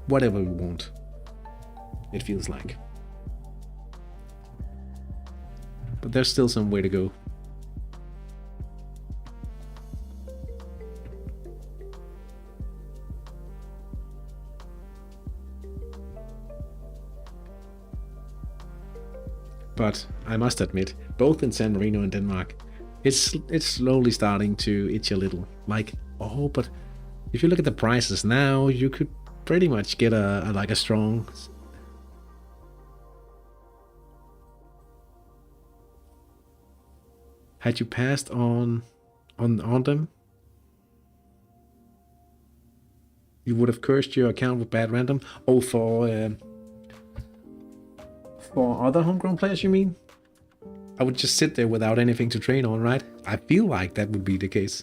whatever we want, it feels like. But there's still some way to go. But I must admit, both in San Marino and Denmark, it's slowly starting to itch a little. Like, oh, but if you look at the prices now, you could pretty much get a strong. Had you passed on them, you would have cursed your account with bad random. Oh, for other homegrown players, you mean? I would just sit there without anything to train on, right? I feel like that would be the case.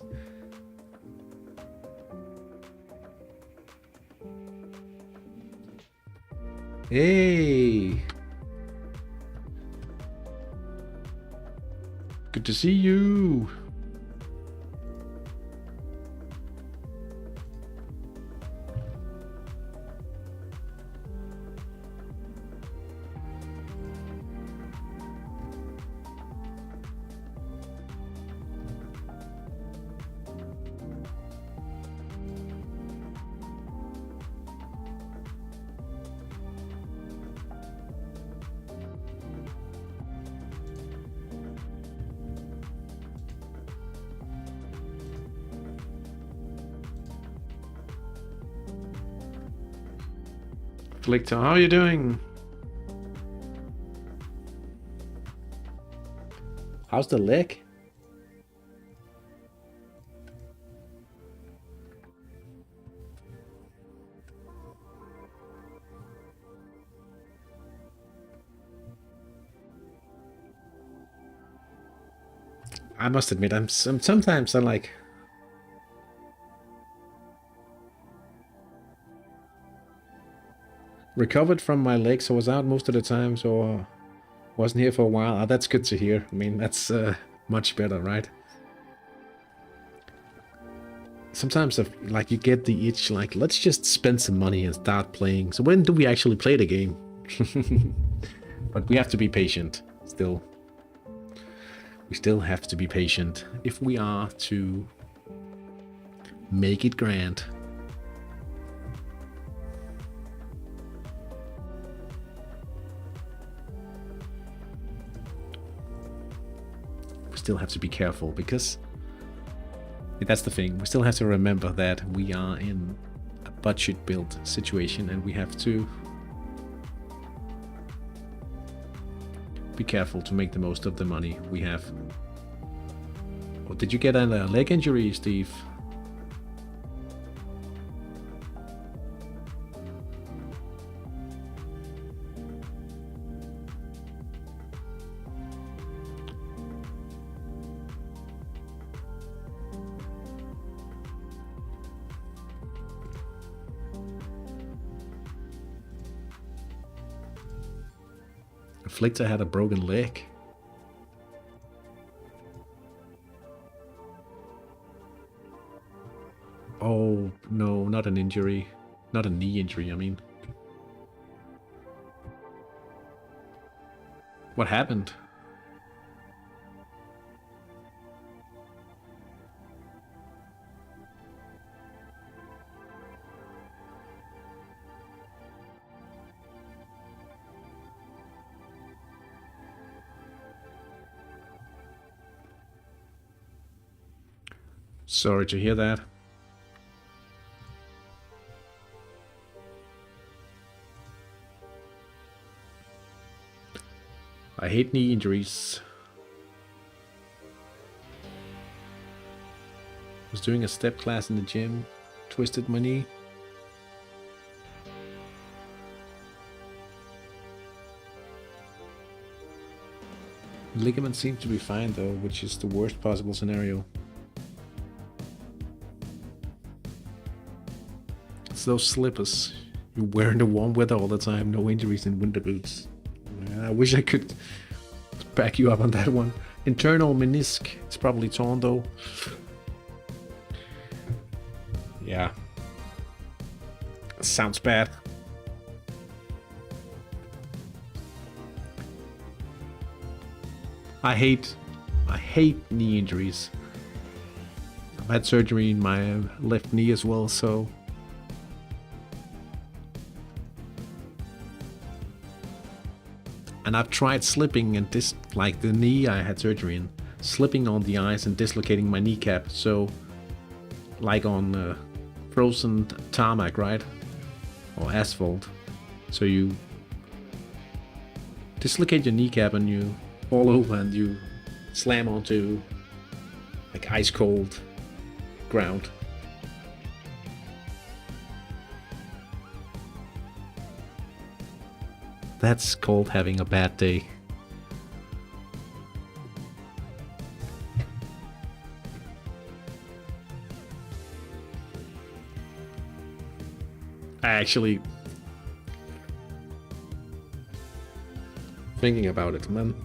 Hey! Good to see you! Flickter, how are you doing? How's the leg? I must admit, sometimes I'm like recovered from my legs. I was out most of the time, so wasn't here for a while. Oh, that's good to hear. I mean, that's much better, right? Sometimes, like, you get the itch, like, let's just spend some money and start playing. So when do we actually play the game? But we have to be patient, still. We still have to be patient if we are to make it grand. We still have to be careful because that's the thing. We still have to remember that we are in a budget build situation and we have to be careful to make the most of the money we have. Oh, did you get a leg injury, Steve? Flickter had a broken leg. Oh, no, not an injury. Not a knee injury, I mean. What happened? Sorry to hear that. I hate knee injuries. Was doing a step class in the gym, twisted my knee. Ligament seemed to be fine though, which is the worst possible scenario. It's those slippers you wear in the warm weather all the time, no injuries in winter boots. I wish I could back you up on that one. Internal menisc, it's probably torn though. Yeah. Sounds bad. I hate knee injuries. I've had surgery in my left knee as well, so and I've tried slipping and like the knee I had surgery in, slipping on the ice and dislocating my kneecap. So, like on frozen tarmac, right? Or asphalt. So you dislocate your kneecap and you fall over and you slam onto like ice cold ground. That's called having a bad day. Actually, thinking about it, man.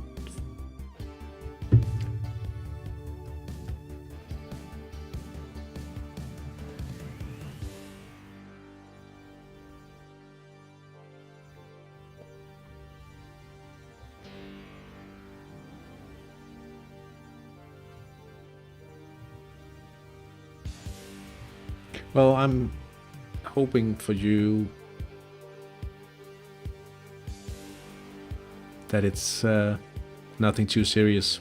Well, I'm hoping for you that it's nothing too serious.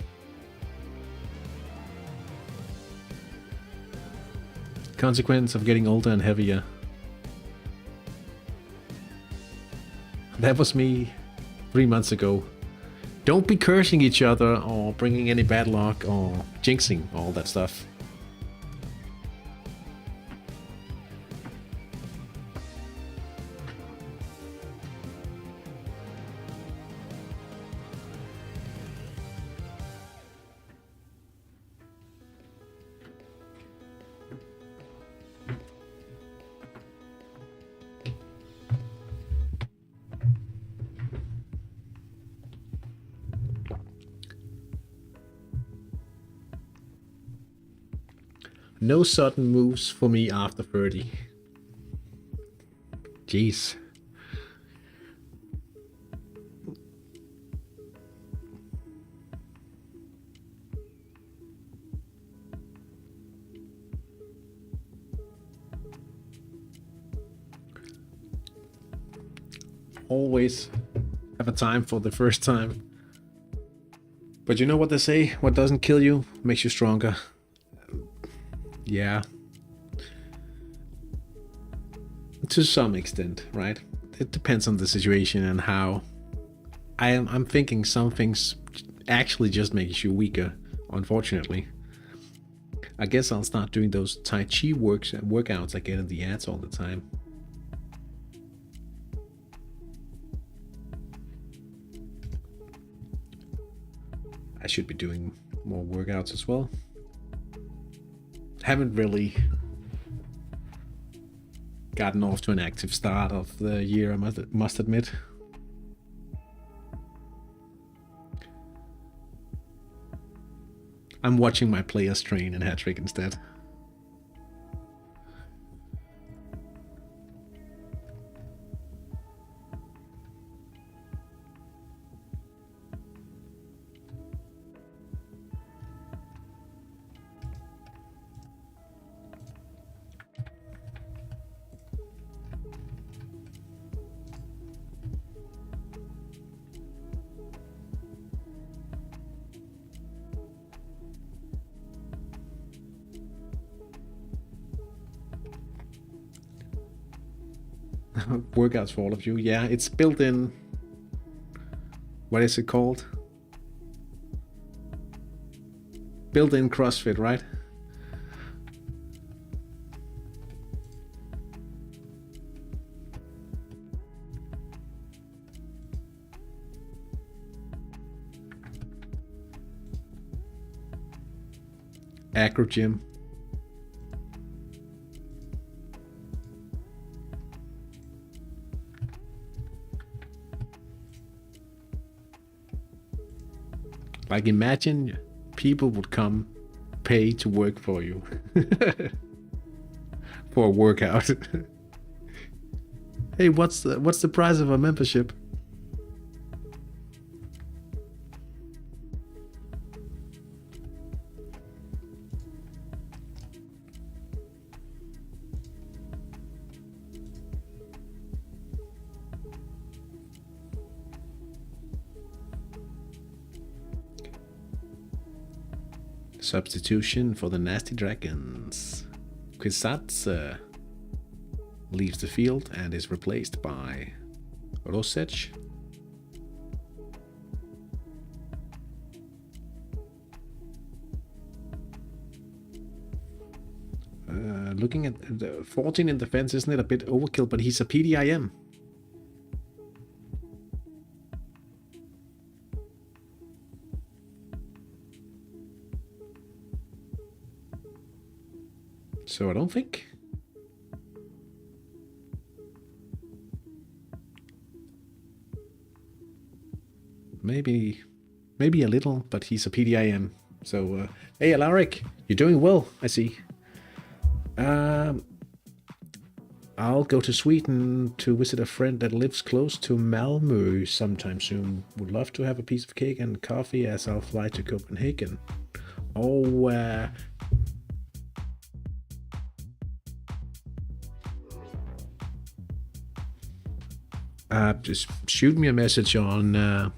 Consequence of getting older and heavier. That was me 3 months ago. Don't be cursing each other or bringing any bad luck or jinxing, all that stuff. No sudden moves for me after 30. Jeez. Always have a time for the first time. But you know what they say? What doesn't kill you makes you stronger. Yeah. To some extent, right? It depends on the situation and how. I'm thinking some things actually just makes you weaker, unfortunately. I guess I'll start doing those Tai Chi workouts I get in the ads all the time. I should be doing more workouts as well. Haven't really gotten off to an active start of the year, I must admit. I'm watching my players train in Hattrick instead. Workouts for all of you. Yeah, it's built in. What is it called? Built-in CrossFit, right? Acro gym. Like, imagine people would come pay to work for you for a workout. Hey, what's the price of a membership? Substitution for the Nasty Dragons. Kwisatz leaves the field and is replaced by Rosec. Looking at the 14 in defense, isn't it a bit overkill? But he's a PDIM. So I don't think. Maybe a little, but he's a PDIM. So, hey, Alaric, you're doing well, I see. I'll go to Sweden to visit a friend that lives close to Malmö sometime soon. Would love to have a piece of cake and coffee as I'll fly to Copenhagen. Oh, just shoot me a message on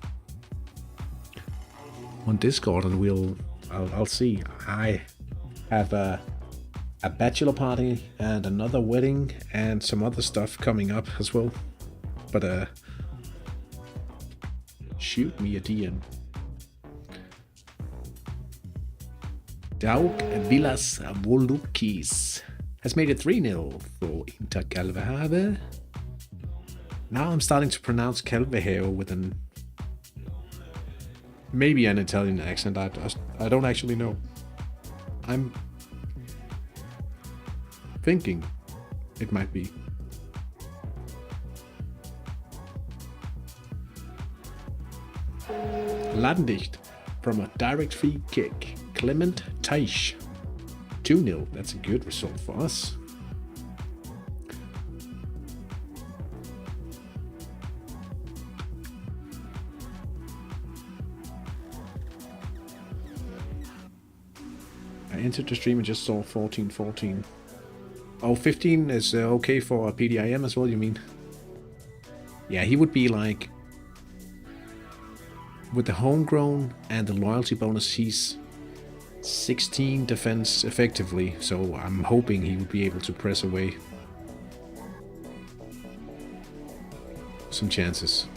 Discord and I'll see. I have a bachelor party and another wedding and some other stuff coming up as well. But shoot me a DM. Daug Villas Volukis has made it 3-0 for Inter Calvehave. Now I'm starting to pronounce Calvehave with maybe an Italian accent. I don't actually know. I'm thinking it might be. Landicht from a direct free kick. Clement Teich. 2-0. That's a good result for us. I entered the stream and just saw 14-14. Oh, 15 is okay for a PDIM as well, you mean? Yeah, he would be like... With the homegrown and the loyalty bonus, he's 16 defense effectively, so I'm hoping he would be able to press away some chances.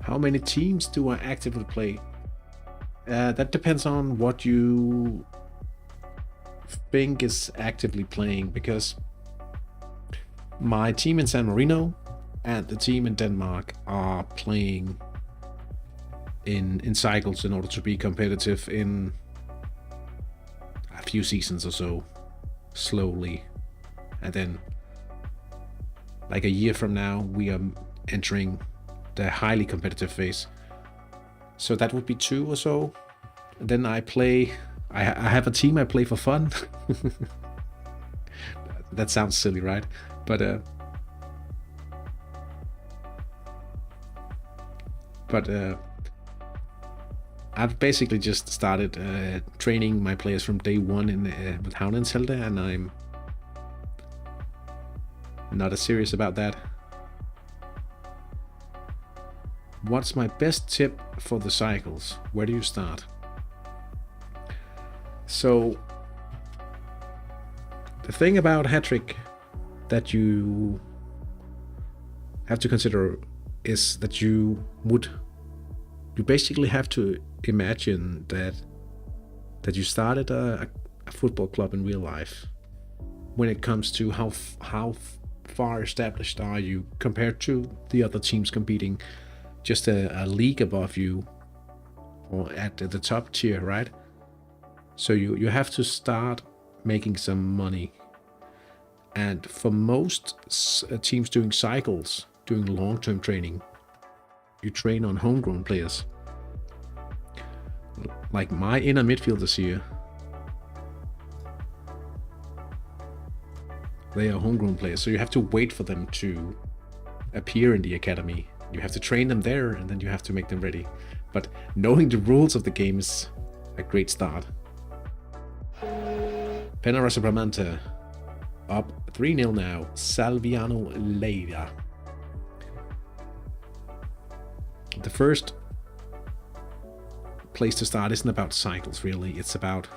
How many teams do I actively play? That depends on what you think is actively playing, because my team in San Marino and the team in Denmark are playing in cycles in order to be competitive in a few seasons or so, slowly. And then like a year from now, we are entering the highly competitive phase. So that would be 2 or so. And then I play, I have a team I play for fun. That sounds silly, right? But I've basically just started training my players from day 1 in with Havnenselde, and I'm not as serious about that. What's my best tip for the cycles? Where do you start? So the thing about Hattrick that you have to consider is that you basically have to imagine that you started a football club in real life. When it comes to how far established are you compared to the other teams competing just a league above you or at the top tier, right? So you have to start making some money. And for most teams doing cycles, doing long-term training, you train on homegrown players. Like my inner midfielders here, they are homegrown players, so you have to wait for them to appear in the academy. You have to train them there, and then you have to make them ready. But knowing the rules of the game is a great start. Penarasa Bramante up 3-0 now. Salviano Leiva. The first place to start isn't about cycles, really. It's about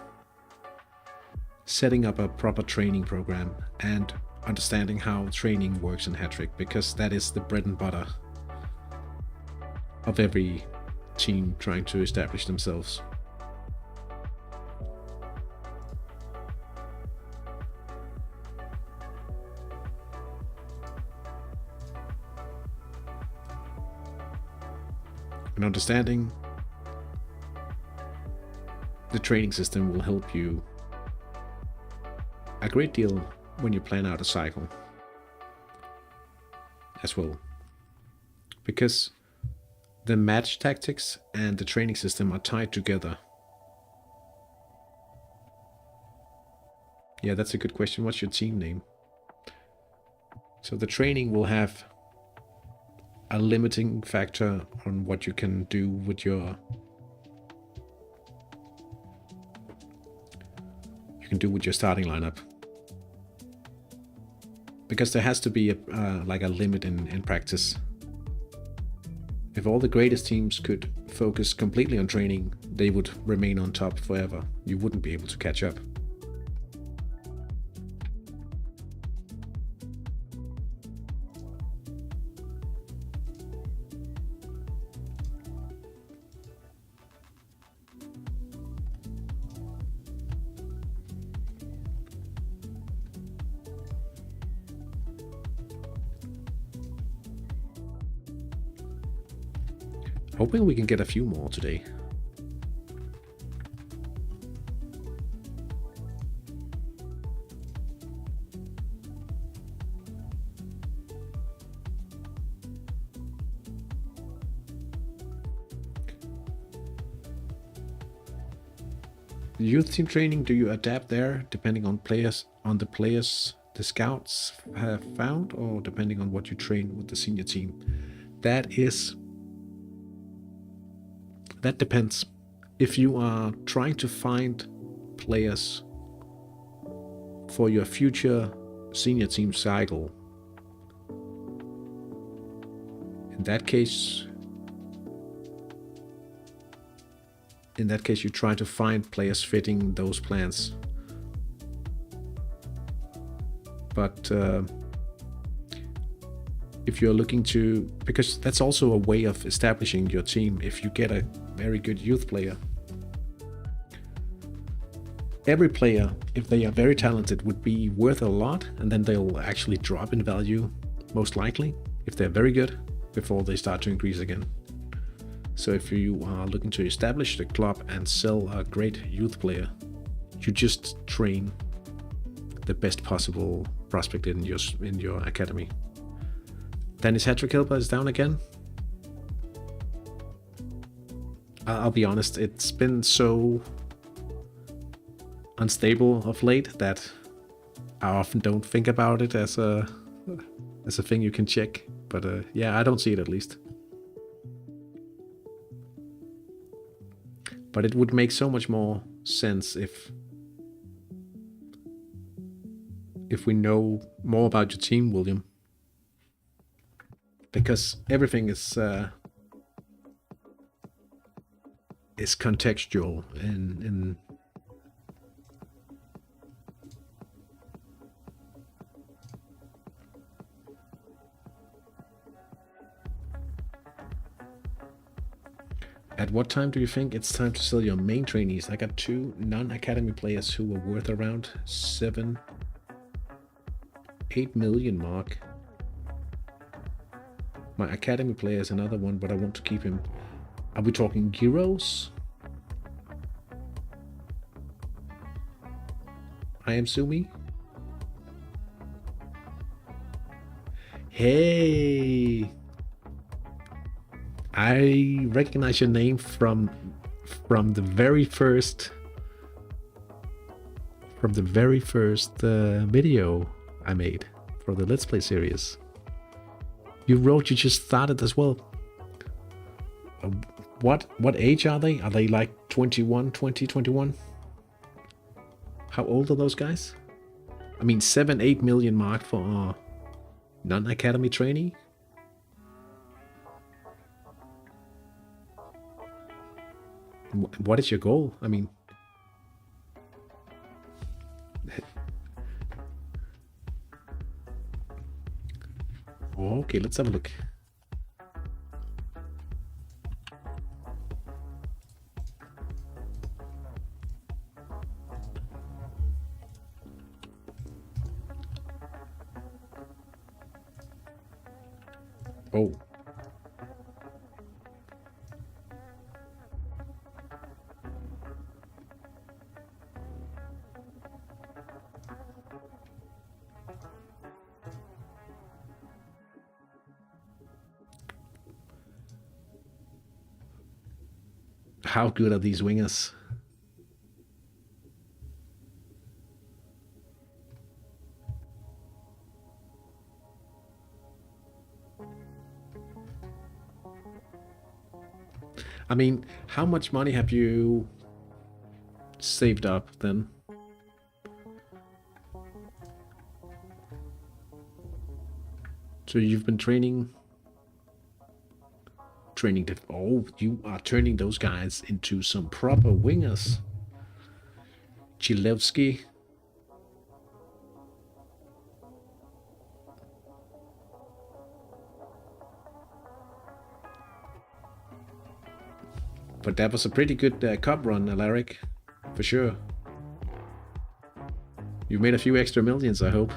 setting up a proper training program and understanding how training works in Hattrick, because that is the bread and butter of every team trying to establish themselves. And understanding the training system will help you a great deal when you plan out a cycle as well, because the match tactics and the training system are tied together. Yeah, that's a good question. What's your team name? So the training will have a limiting factor on what you can do with your starting lineup, because there has to be like a limit in practice. If all the greatest teams could focus completely on training, they would remain on top forever. You wouldn't be able to catch up. Hoping we can get a few more today. Youth team training, do you adapt there depending on the players the scouts have found, or depending on what you train with the senior team? That depends. If you are trying to find players for your future senior team cycle, in that case you try to find players fitting those plans. But if you're looking to, because that's also a way of establishing your team. If you get a very good youth player, every player, if they are very talented, would be worth a lot, and then they'll actually drop in value, most likely, if they're very good, before they start to increase again. So if you are looking to establish the club and sell a great youth player, you just train the best possible prospect in your academy. Dennis Hattrick Helper is down again. I'll be honest, it's been so unstable of late that I often don't think about it as a thing you can check. But yeah, I don't see it, at least. But it would make so much more sense if we know more about your team, William. Because everything is contextual in At what time do you think it's time to sell your main trainees? I got 2 non-academy players who were worth around 7-8 million mark. My academy player is another one, but I want to keep him. Are we talking euros? I am Sumi. Hey, I recognize your name from the very first video I made for the Let's Play series. You wrote you just started as well. What age are they? Are they like 21, 20, 21? How old are those guys? I mean, 7-8 million mark for a non-academy trainee? What is your goal? I mean, okay, let's have a look. Oh. How good are these wingers? I mean, how much money have you saved up then? So you've been training oh, you are turning those guys into some proper wingers. Chilevsky. But that was a pretty good cup run, Alaric, for sure. You made a few extra millions, I hope.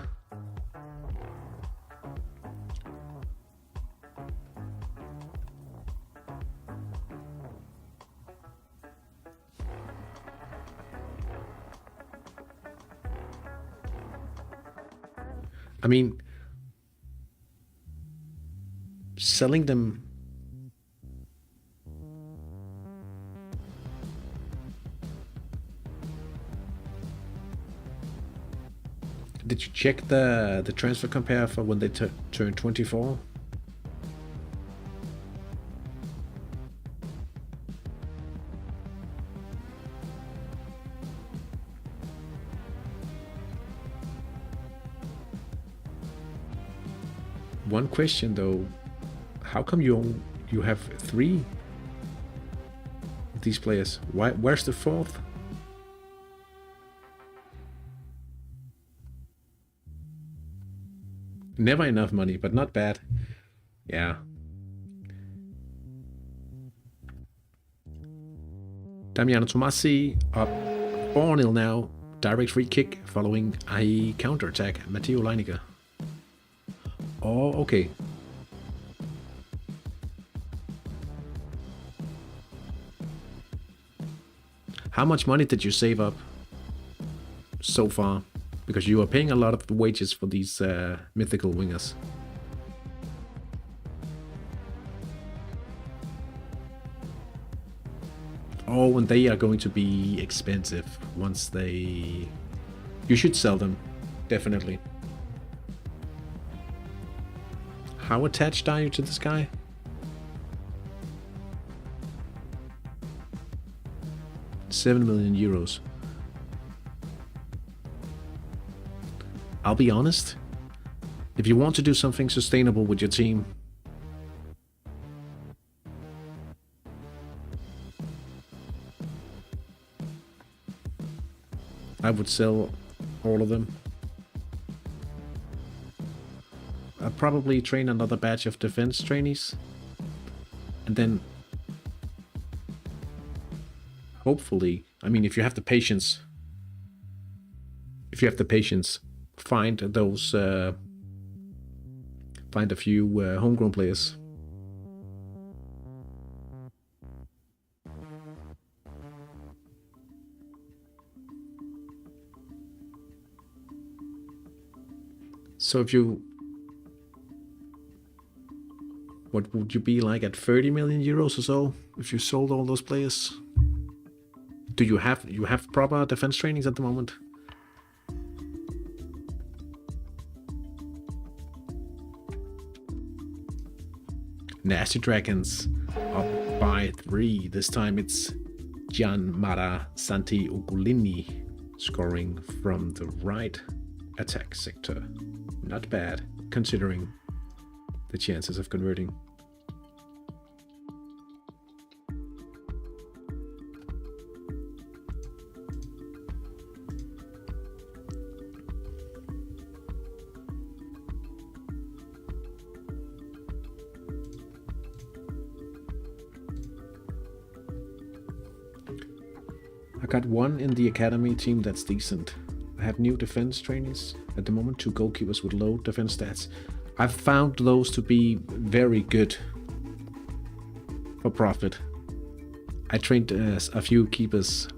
I mean, selling them. Did you check the transfer compare for when they turn 24? One question though, how come you have 3 of these players? Where's the 4th? Never enough money, but not bad. Yeah. Damiano Tomasi up 4-0 now. Direct free kick following a counter-attack. Matteo Leininger. Oh, okay. How much money did you save up so far? Because you are paying a lot of wages for these mythical wingers. Oh, and they are going to be expensive once they... You should sell them, definitely. How attached are you to this guy? €7 million. I'll be honest, if you want to do something sustainable with your team, I would sell all of them. I'd probably train another batch of defense trainees, and then hopefully, I mean, if you have the patience, find those, find a few homegrown players. So if you, what would you be like at 30 million euros or so if you sold all those players? Do you have proper defense trainings at the moment? Nasty Dragons up by 3. This time it's Gianmara Santi Ugolini scoring from the right attack sector. Not bad, considering the chances of converting. I got 1 in the academy team that's decent. I have new defense trainees at the moment, 2 goalkeepers with low defense stats. I've found those to be very good for profit. I trained a few keepers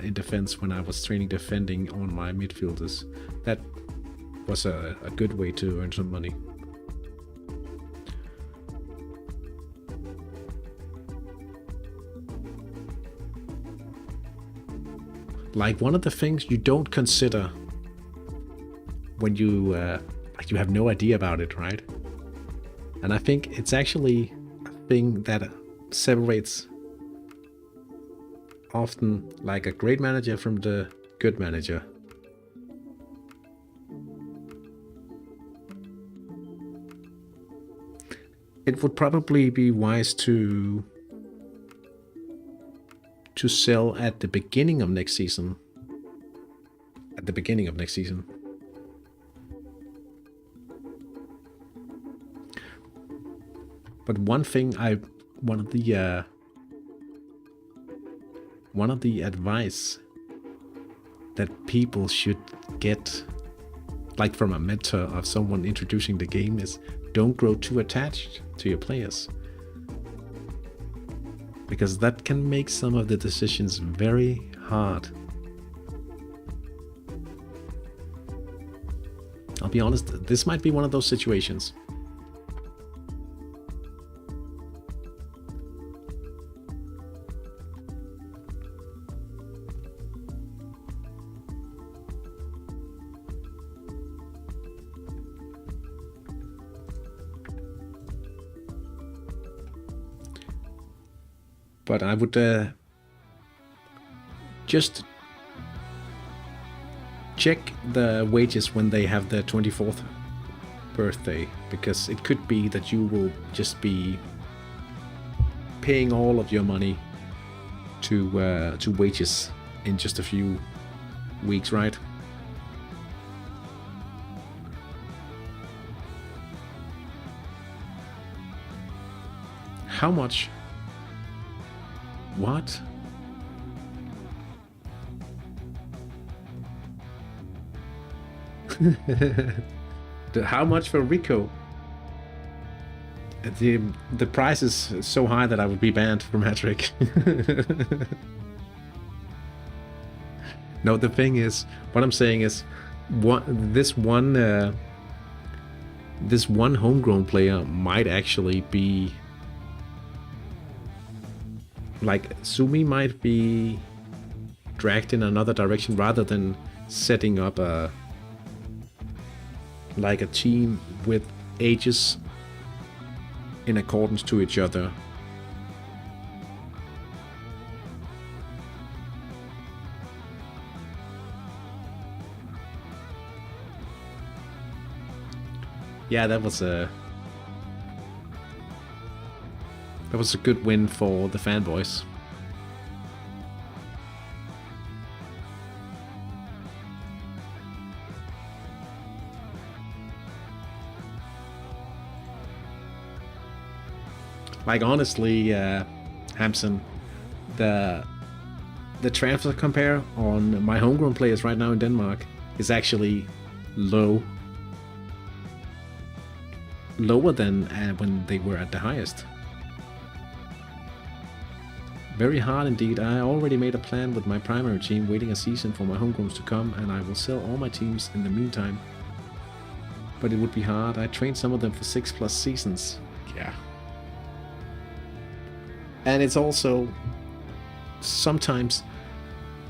in defense when I was training defending on my midfielders. That was a good way to earn some money. Like, one of the things you don't consider when you like, you have no idea about it, right? And I think it's actually a thing that separates often like a great manager from the good manager. It would probably be wise to sell at the beginning of next season. But one thing one of the advice that people should get, like from a mentor of someone introducing the game, is don't grow too attached to your players, because that can make some of the decisions very hard. I'll be honest, this might be one of those situations. But I would just check the wages when they have their 24th birthday, because it could be that you will just be paying all of your money to wages in just a few weeks, right? How much? What? How much for Rico? The price is so high that I would be banned from Hattrick. No, the thing is, what I'm saying is, this one homegrown player might actually be, like, Sumi might be dragged in another direction rather than setting up a team with ages in accordance to each other. Yeah, that was a good win for the fanboys. Like, honestly, Hampson, the transfer compare on my homegrown players right now in Denmark is actually lower than when they were at the highest. Very hard indeed. I already made a plan with my primary team, waiting a season for my homegrowns to come, and I will sell all my teams in the meantime. But it would be hard. I trained some of them for 6+ seasons. Yeah. And it's also, sometimes,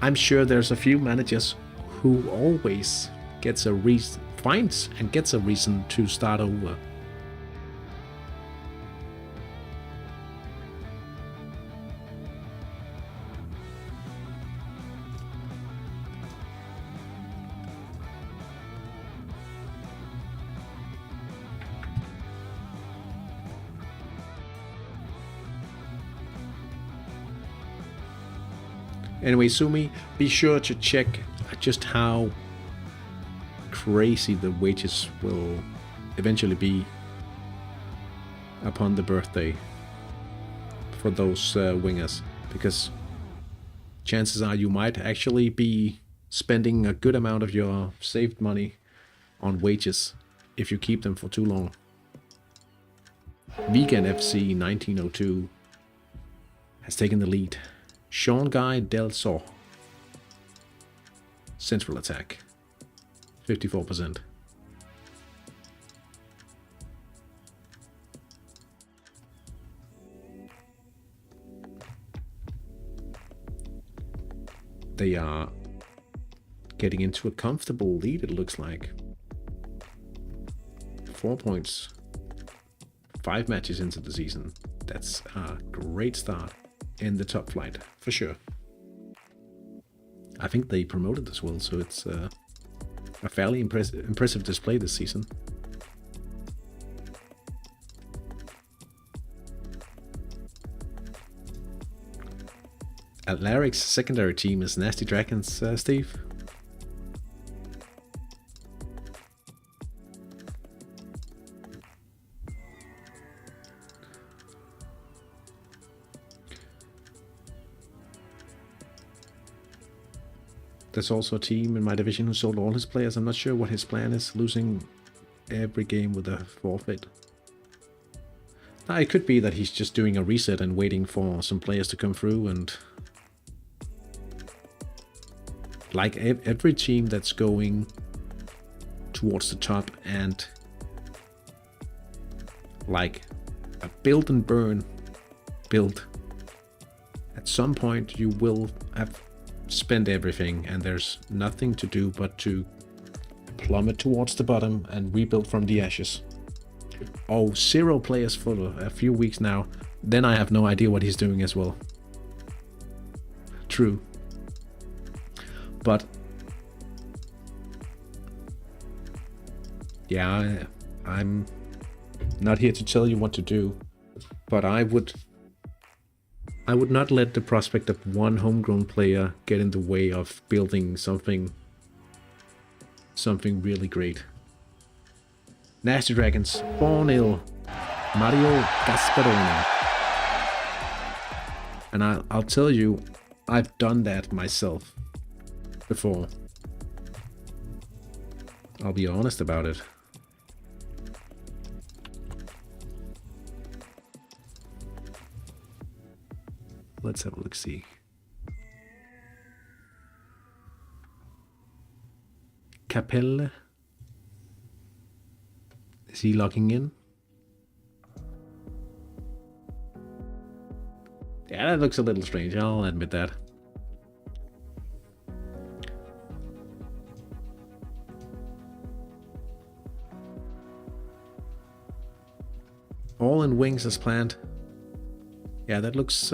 I'm sure there's a few managers who always finds a reason to start over. Anyway, Sumi, be sure to check just how crazy the wages will eventually be upon the birthday for those wingers, because chances are you might actually be spending a good amount of your saved money on wages if you keep them for too long. Vegan FC 1902 has taken the lead. Sean Guy Del Sol, central attack, 54%. They are getting into a comfortable lead, it looks like. 4 points, 5 matches into the season. That's a great start in the top flight, for sure. I think they promoted as well, so it's a fairly impressive display this season. Allaric's secondary team is Nasty Dragons, Steve. There's also a team in my division who sold all his players. I'm not sure what his plan is, losing every game with a forfeit. Now, it could be that he's just doing a reset and waiting for some players to come through, and like every team that's going towards the top and like a build and burn build, at some point you will have spend everything and there's nothing to do but to plummet towards the bottom and rebuild from the ashes. Oh, 0 players for a few weeks now. Then I have no idea what he's doing as well. True. But yeah, I'm not here to tell you what to do, but I would not let the prospect of one homegrown player get in the way of building something really great. Nasty Dragons, 4-0, Mario Gasparoni. And I'll tell you, I've done that myself before. I'll be honest about it. Let's have a look-see. Capelle. Is he logging in? Yeah, that looks a little strange, I'll admit that. All in wings as planned. Yeah, that looks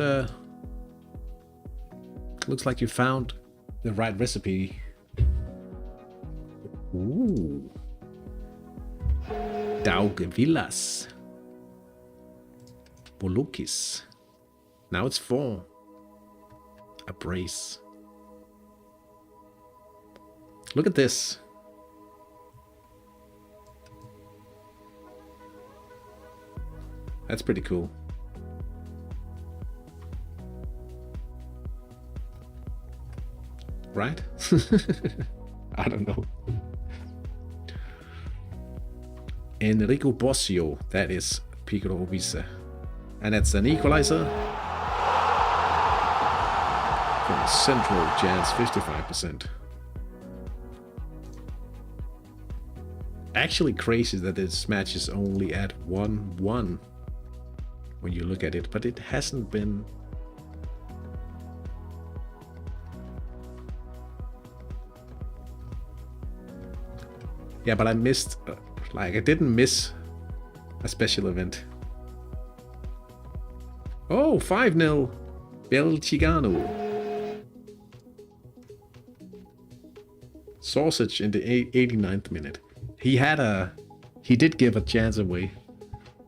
looks like you found the right recipe. Ooh. Daugevillas. Bolokis. Now it's 4. A brace. Look at this. That's pretty cool. Right? I don't know. Enrico Bossio, that is Piccolo Visa. And that's an equalizer. From Central Jazz, 55%. Actually crazy that this match is only at 1-1 when you look at it, but it hasn't been. Yeah, but I missed, like, I didn't miss a special event. Oh, 5-0, Belchigano. Sausage in the 89th minute. He did give a chance away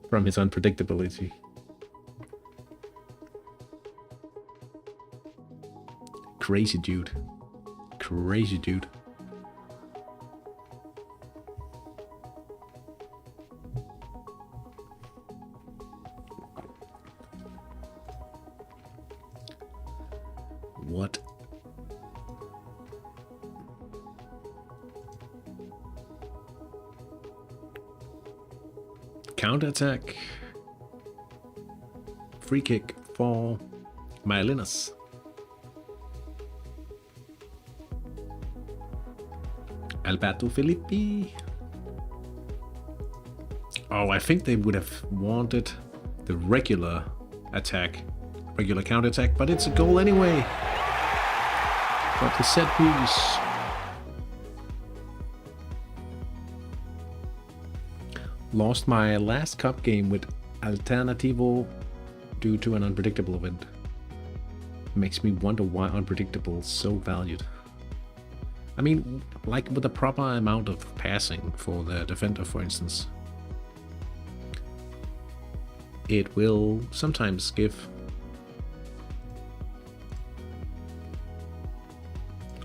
from his unpredictability. Crazy dude. Crazy dude. What? Counter-attack. Free kick for Myelinas. Alberto Filippi. Oh, I think they would have wanted the regular attack, regular counter-attack, but it's a goal anyway. But the set piece. Lost my last cup game with Alternativo due to an unpredictable event. Makes me wonder why unpredictable is so valued. I mean, like with a proper amount of passing for the defender, for instance, it will sometimes give...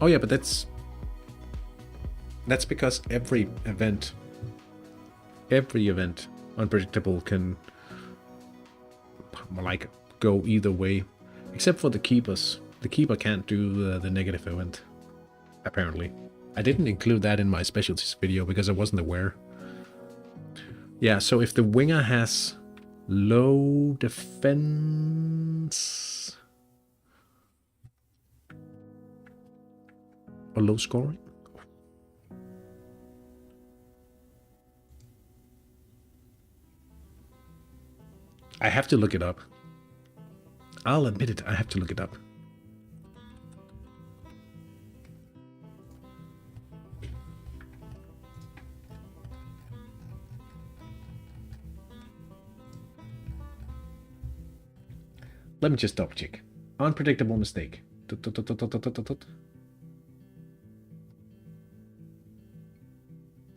Oh yeah, but that's because every event unpredictable can like go either way, except for the keepers. The keeper can't do the negative event, apparently. I didn't include that in my specialties video because I wasn't aware. Yeah, so if the winger has low defense or low scoring, I have to look it up. I'll admit it, I have to look it up. Let me just double check. Unpredictable mistake.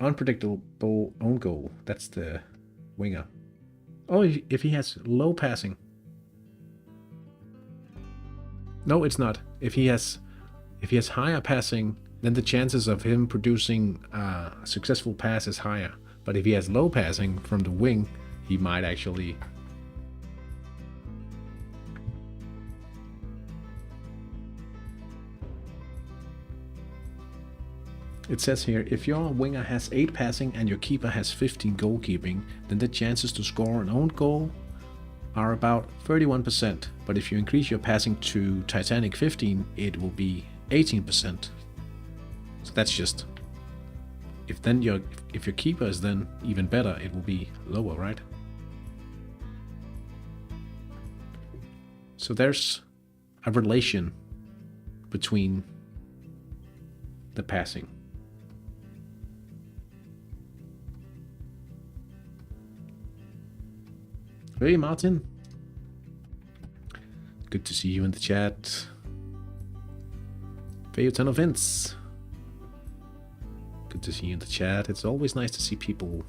Unpredictable own goal. That's the winger. Oh, if he has low passing. No, it's not. If he has higher passing, then the chances of him producing a successful pass is higher. But if he has low passing from the wing, he might actually... It says here, if your winger has 8 passing and your keeper has 15 goalkeeping, then the chances to score an own goal are about 31%. But if you increase your passing to Titanic 15, it will be 18%. So that's just... If your keeper is then even better, it will be lower, right? So there's a relation between the passing. Hey Martin, good to see you in the chat. Fayetano Vince, good to see you in the chat. It's always nice to see people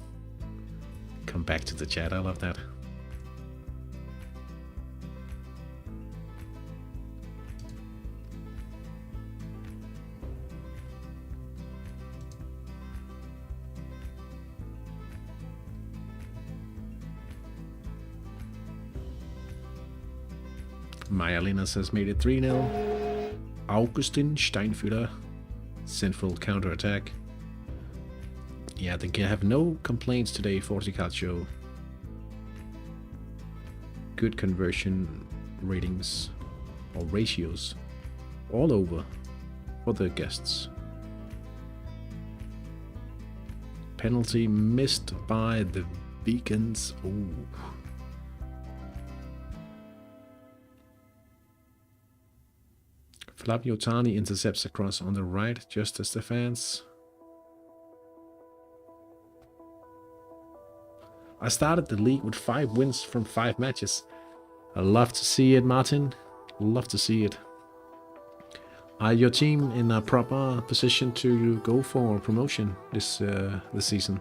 come back to the chat. I love that. Maja Linas has made it 3-0. Augustin Steinfütter, central counter-attack. Yeah, they can have no complaints today, Forticalcio. Good conversion ratings, or ratios, all over for the guests. Penalty missed by the Beacons. Ooh. Flavio Tani intercepts across on the right, just as the fans. I started the league with 5 wins from 5 matches. I love to see it, Martin. Love to see it. Are your team in a proper position to go for promotion this season?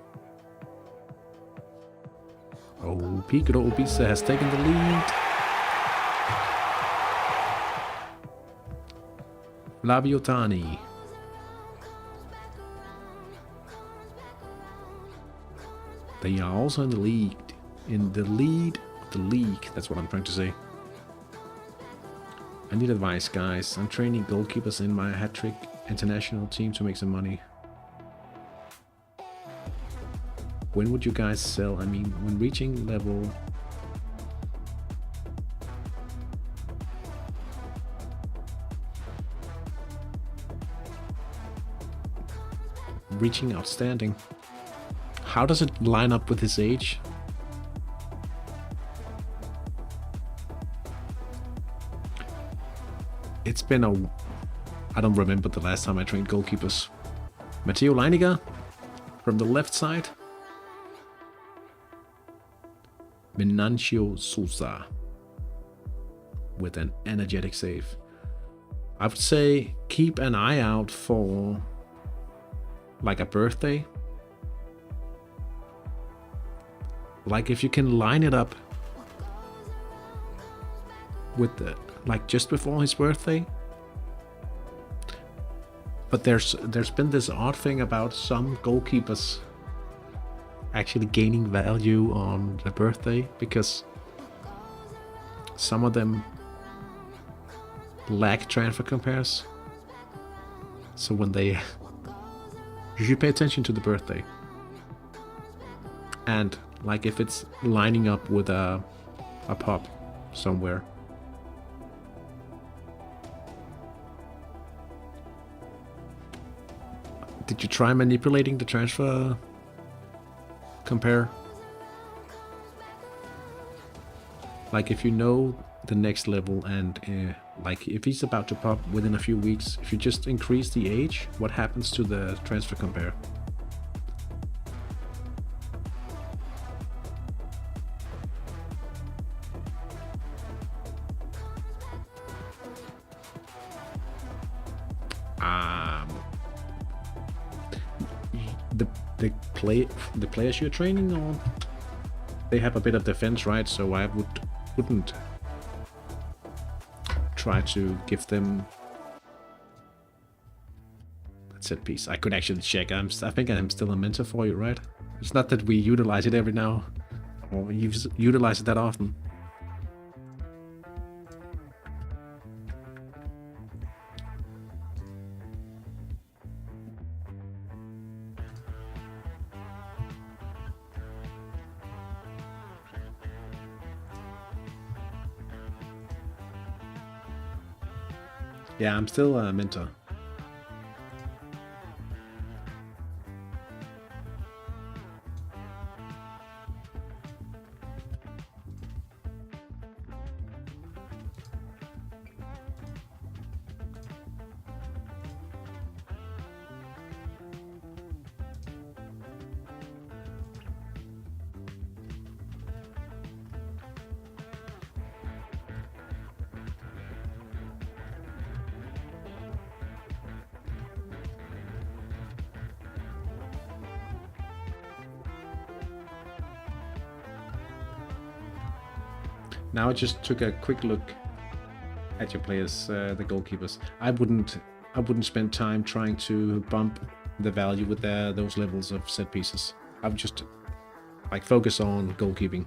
Oh, Piccolo Ibiza has taken the lead. Flavio Tani. They are also in the lead. In the lead of the league. That's what I'm trying to say. I need advice, guys. I'm training goalkeepers in my Hattrick international team to make some money. When would you guys sell? I mean, when reaching level... Reaching outstanding. How does it line up with his age? It's been a... I don't remember the last time I trained goalkeepers. Matteo Leiniger from the left side. Venancio Sousa with an energetic save. I would say keep an eye out for like a birthday. Like if you can line it up with the, like just before his birthday. But there's been this odd thing about some goalkeepers actually gaining value on the birthday, because some of them lack transfer compares. So when they you should pay attention to the birthday. And like if it's lining up with a pop somewhere. Did you try manipulating the transfer compare? Like if you know the next level and like if he's about to pop within a few weeks, if you just increase the age, what happens to the transfer compare? The players you're training on, they have a bit of defense, right? So I wouldn't try to give them that set piece. I could actually check. I think I'm still a mentor for you, right? It's not that we utilize it every now, or utilize it that often. Yeah, I'm still a mentor. Now I just took a quick look at your players, the goalkeepers. I wouldn't spend time trying to bump the value with those levels of set pieces. I would just like focus on goalkeeping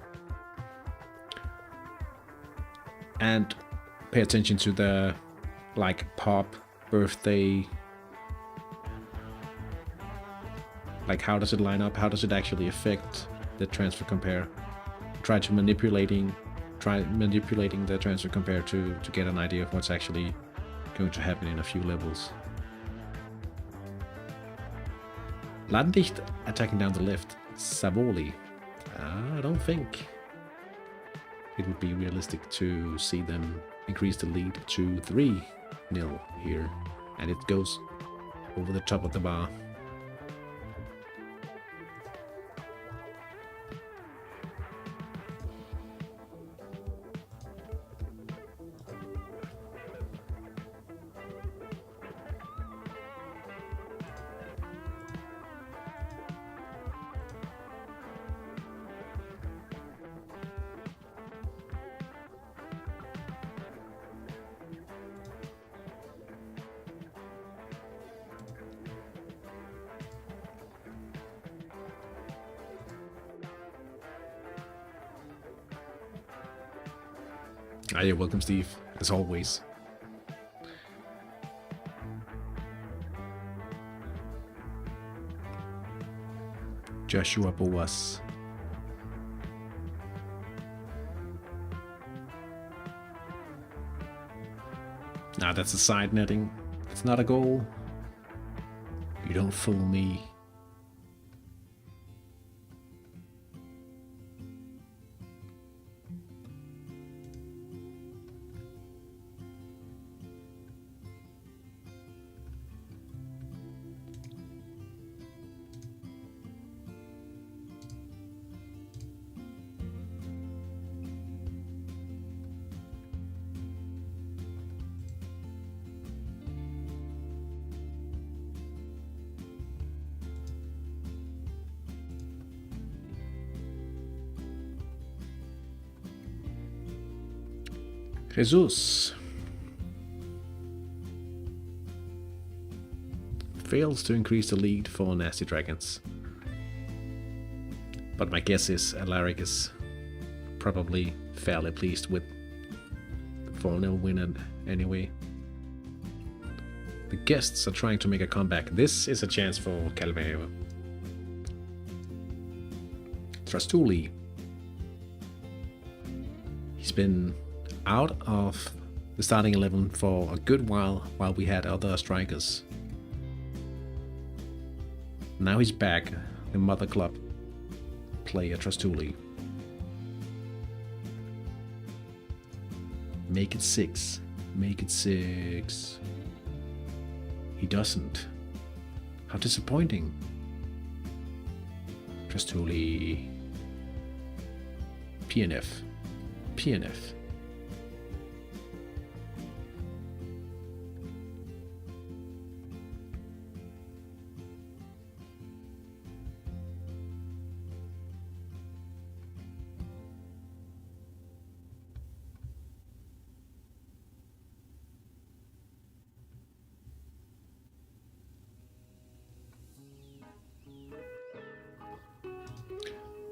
and pay attention to the like pop, birthday. Like how does it line up? How does it actually affect the transfer compare? Try manipulating the transfer compare to get an idea of what's actually going to happen in a few levels. Landicht attacking down the left. Savoli. I don't think it would be realistic to see them increase the lead to 3-0 here. And it goes over the top of the bar. You're welcome, Steve, as always. Joshua Boas. Nah, that's a side netting. It's not a goal. You don't fool me. Jesus fails to increase the lead for Nasty Dragons. But my guess is Alaric is probably fairly pleased with the 4-0 win anyway. The guests are trying to make a comeback. This is a chance for Calvehave. Trastuli. He's been out of the starting 11 for a good while we had other strikers. Now he's back, the mother club player Trastuli. Make it 6. Make it 6. He doesn't. How disappointing. Trastuli. PNF. PNF.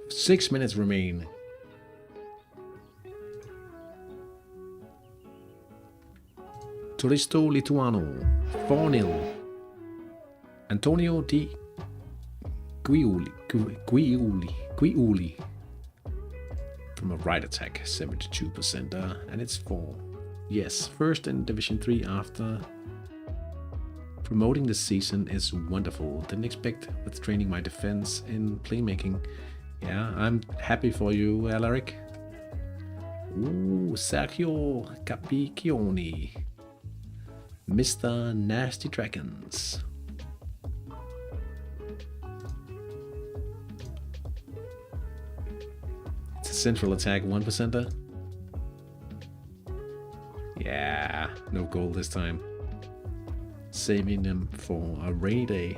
Six minutes remain. Turisto Lituano, 4-0. Antonio Di Guiuli from a right attack, 72%, and it's 4. Yes, first in Division 3 after promoting this season is wonderful. Didn't expect with training my defense in playmaking. Yeah, I'm happy for you, Alaric. Ooh, Sergio Capicchioni. Mr. Nasty Dragons. It's a central attack 1%er. Yeah, no goal this time. Saving them for a rainy day.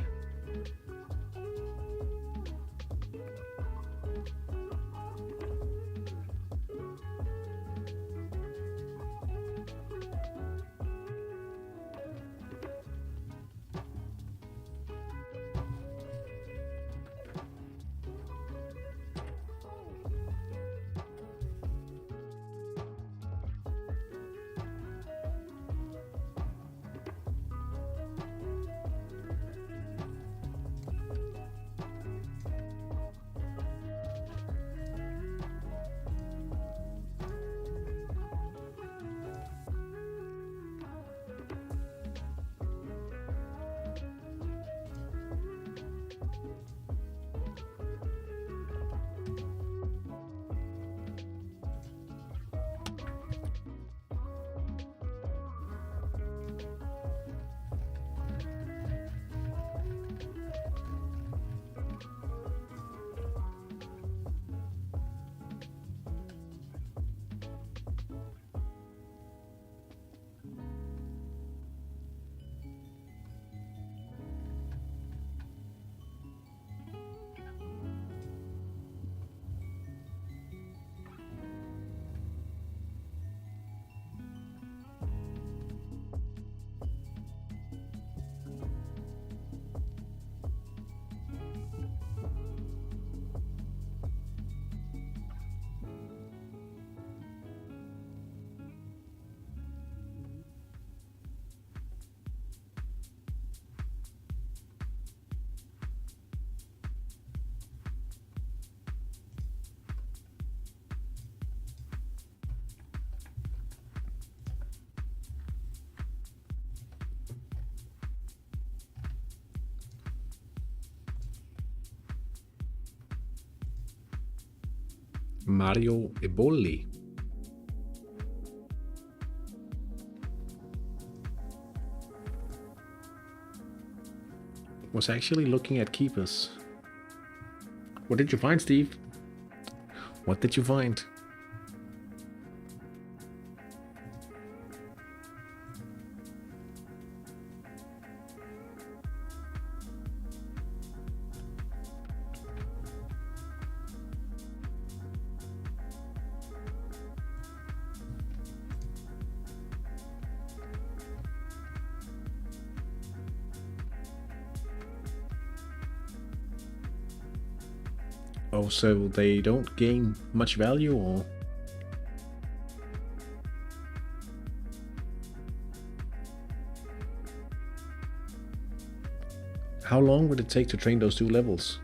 Mario Ebolli. Was actually looking at keepers. What did you find, Steve? What did you find? Oh, so they don't gain much value, or? How long would it take to train those 2 levels?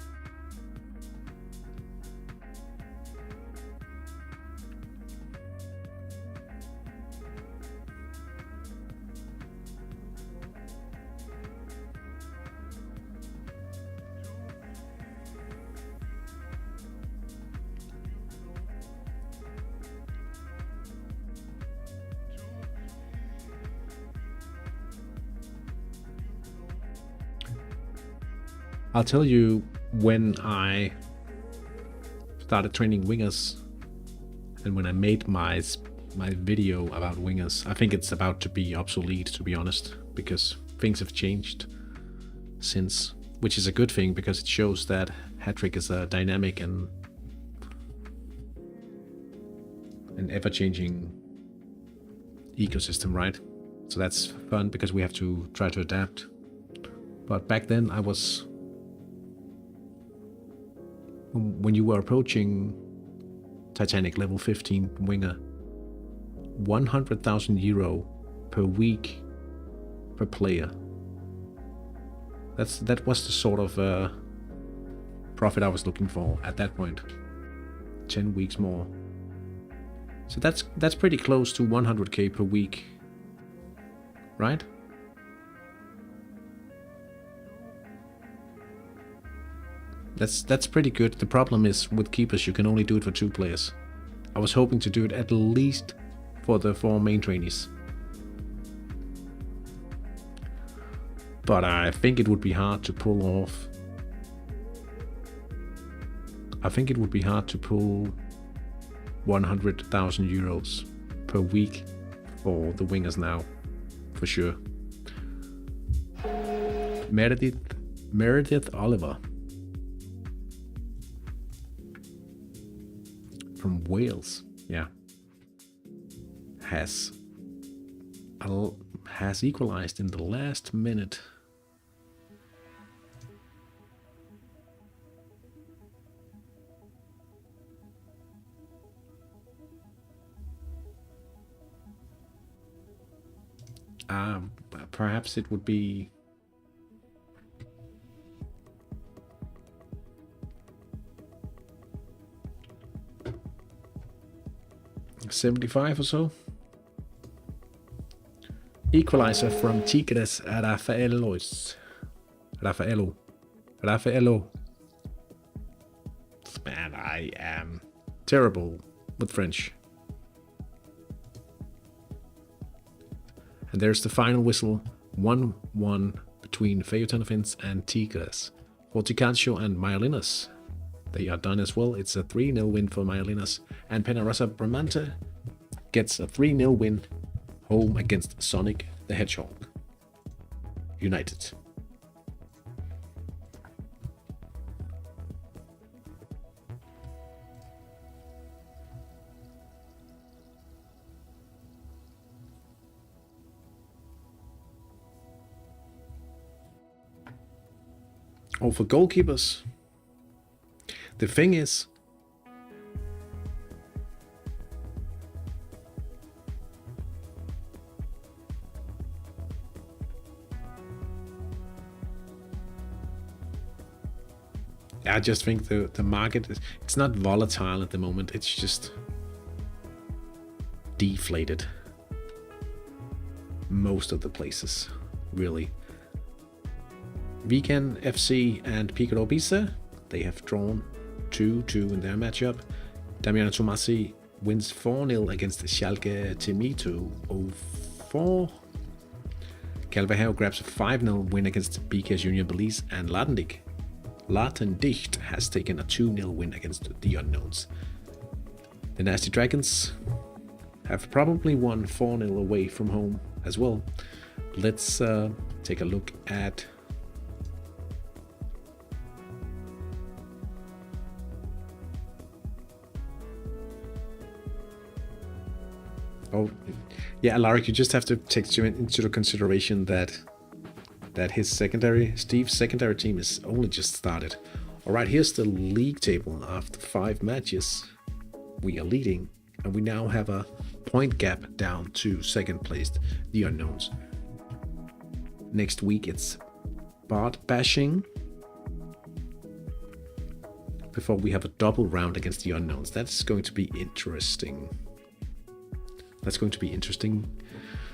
I'll tell you, when I started training wingers and when I made my video about wingers, I think it's about to be obsolete, to be honest, because things have changed since, which is a good thing because it shows that Hattrick is a dynamic and an ever-changing ecosystem, right? So that's fun because we have to try to adapt. But back then when you were approaching Titanic level 15 winger, 100,000 euro per week per player. That was the sort of profit I was looking for at that point. 10 weeks more. So that's pretty close to 100k per week, right? That's pretty good. The problem is with keepers you can only do it for 2 players. I was hoping to do it at least for the 4 main trainees. But I think it would be hard to pull off. I think it would be hard to pull 100,000 euros per week for the wingers now, for sure. Meredith Oliver from Wales, yeah, has equalized in the last minute. Perhaps it would be $75 or so. Equalizer from Tigres Rafaelo. Man, I am terrible with French. And there's the final whistle, 1-1 between Feuilletonnefins and Tigres. Horticaccio and Myelinas, they are done as well. It's a 3-0 win for Myelinas. And Penarosa Bramante gets a 3-0 win home against Sonic the Hedgehog United. Oh, for goalkeepers, the thing is, I just think the market it's not volatile at the moment. It's just deflated. Most of the places, really. Viken FC and Piccolo Pisa, they have drawn 2-2 in their matchup. Damiano Tomasi wins 4-0 against Schalke Timito 04. Calvajal grabs a 5-0 win against BK Junior Belize, and Latendicht has taken a 2-0 win against the Unknowns. The Nasty Dragons have probably won 4-0 away from home as well. Let's take a look at oh, yeah, Alaric, you just have to take into consideration that Steve's secondary team is only just started. All right, here's the league table. After 5 matches, we are leading, and we now have a point gap down to second placed, the Unknowns. Next week, it's Bard bashing before we have a double round against the Unknowns. That's going to be interesting. That's going to be interesting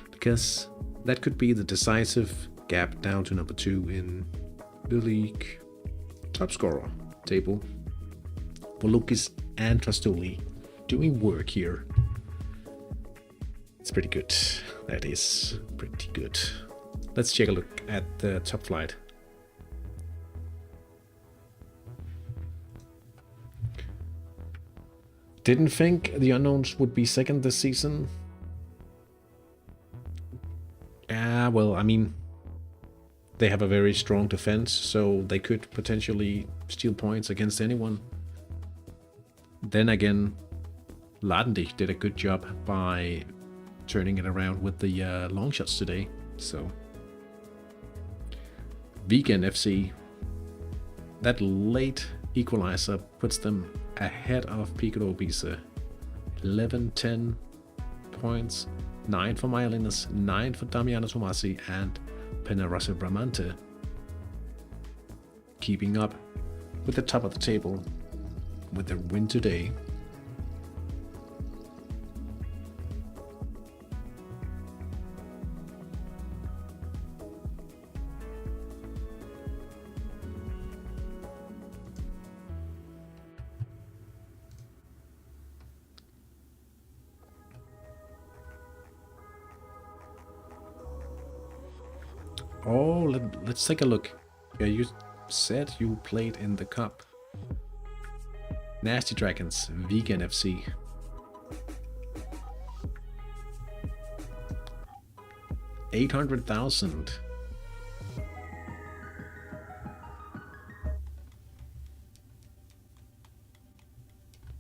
because that could be the decisive gap down to number 2 in the league top scorer table. Volukis and Trastoli doing work here. It's pretty good. That is pretty good. Let's take a look at the top flight. Didn't think the Unknowns would be second this season. Well, I mean, they have a very strong defense, so they could potentially steal points against anyone. Then again, Ladendijk did a good job by turning it around with the long shots today. So, Vegan FC, that late equalizer puts them ahead of Piccolo Ibiza. 11-10 points, 9 for Maiolinas, 9 for Damiano Tomasi, and Penarasa Bramante keeping up with the top of the table with their win today. Oh, let's take a look. Yeah, you said you played in the cup. Nasty Dragons, Vegan FC. $800,000.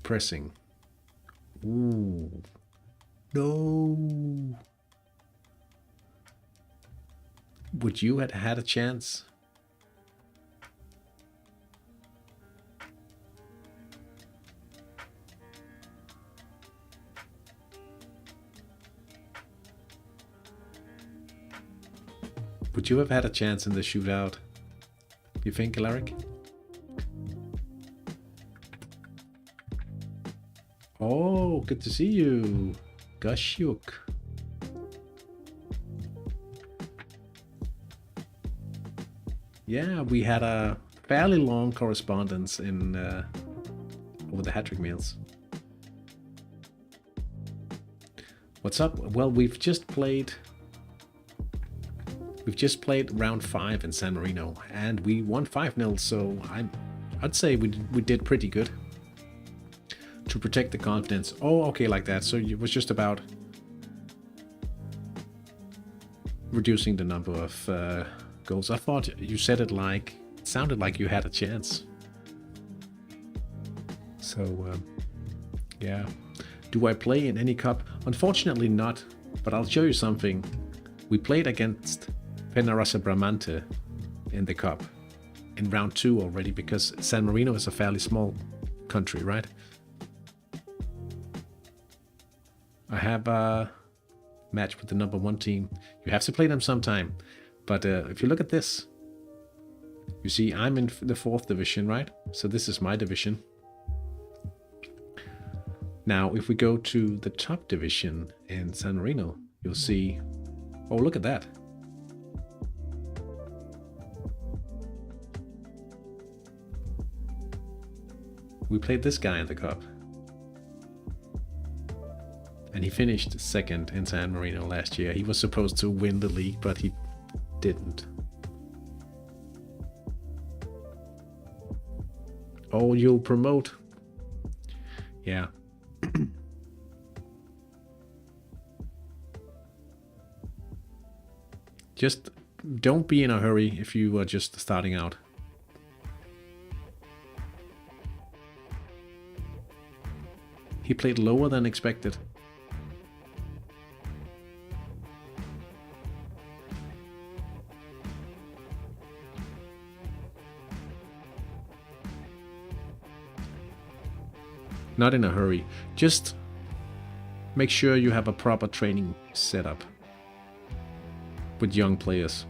Pressing. Ooh. No. Would you have had a chance? Would you have had a chance in the shootout? You think, Alaric? Oh, good to see you, Gashuk. Yeah, we had a fairly long correspondence in over the Hattrick meals. What's up? Well, we've just played round 5 in San Marino, and we won 5-0. So I'd say we did pretty good to protect the confidence. Oh, okay, like that. So it was just about reducing the number of goals. I thought you said it like it sounded like you had a chance. So yeah. Do I play in any cup? Unfortunately not, but I'll show you something. We played against Penarasa Bramante in the cup in round 2 already, because San Marino is a fairly small country, right? I have a match with the number 1 team. You have to play them sometime. But if you look at this, you see I'm in the 4th division, right? So this is my division. Now, if we go to the top division in San Marino, you'll see, oh, look at that. We played this guy in the cup. And he finished 2nd in San Marino last year. He was supposed to win the league, but he didn't. Oh, you'll promote. Yeah. Just don't be in a hurry if you are just starting out. He played lower than expected. Not in a hurry. Just make sure you have a proper training setup with young players.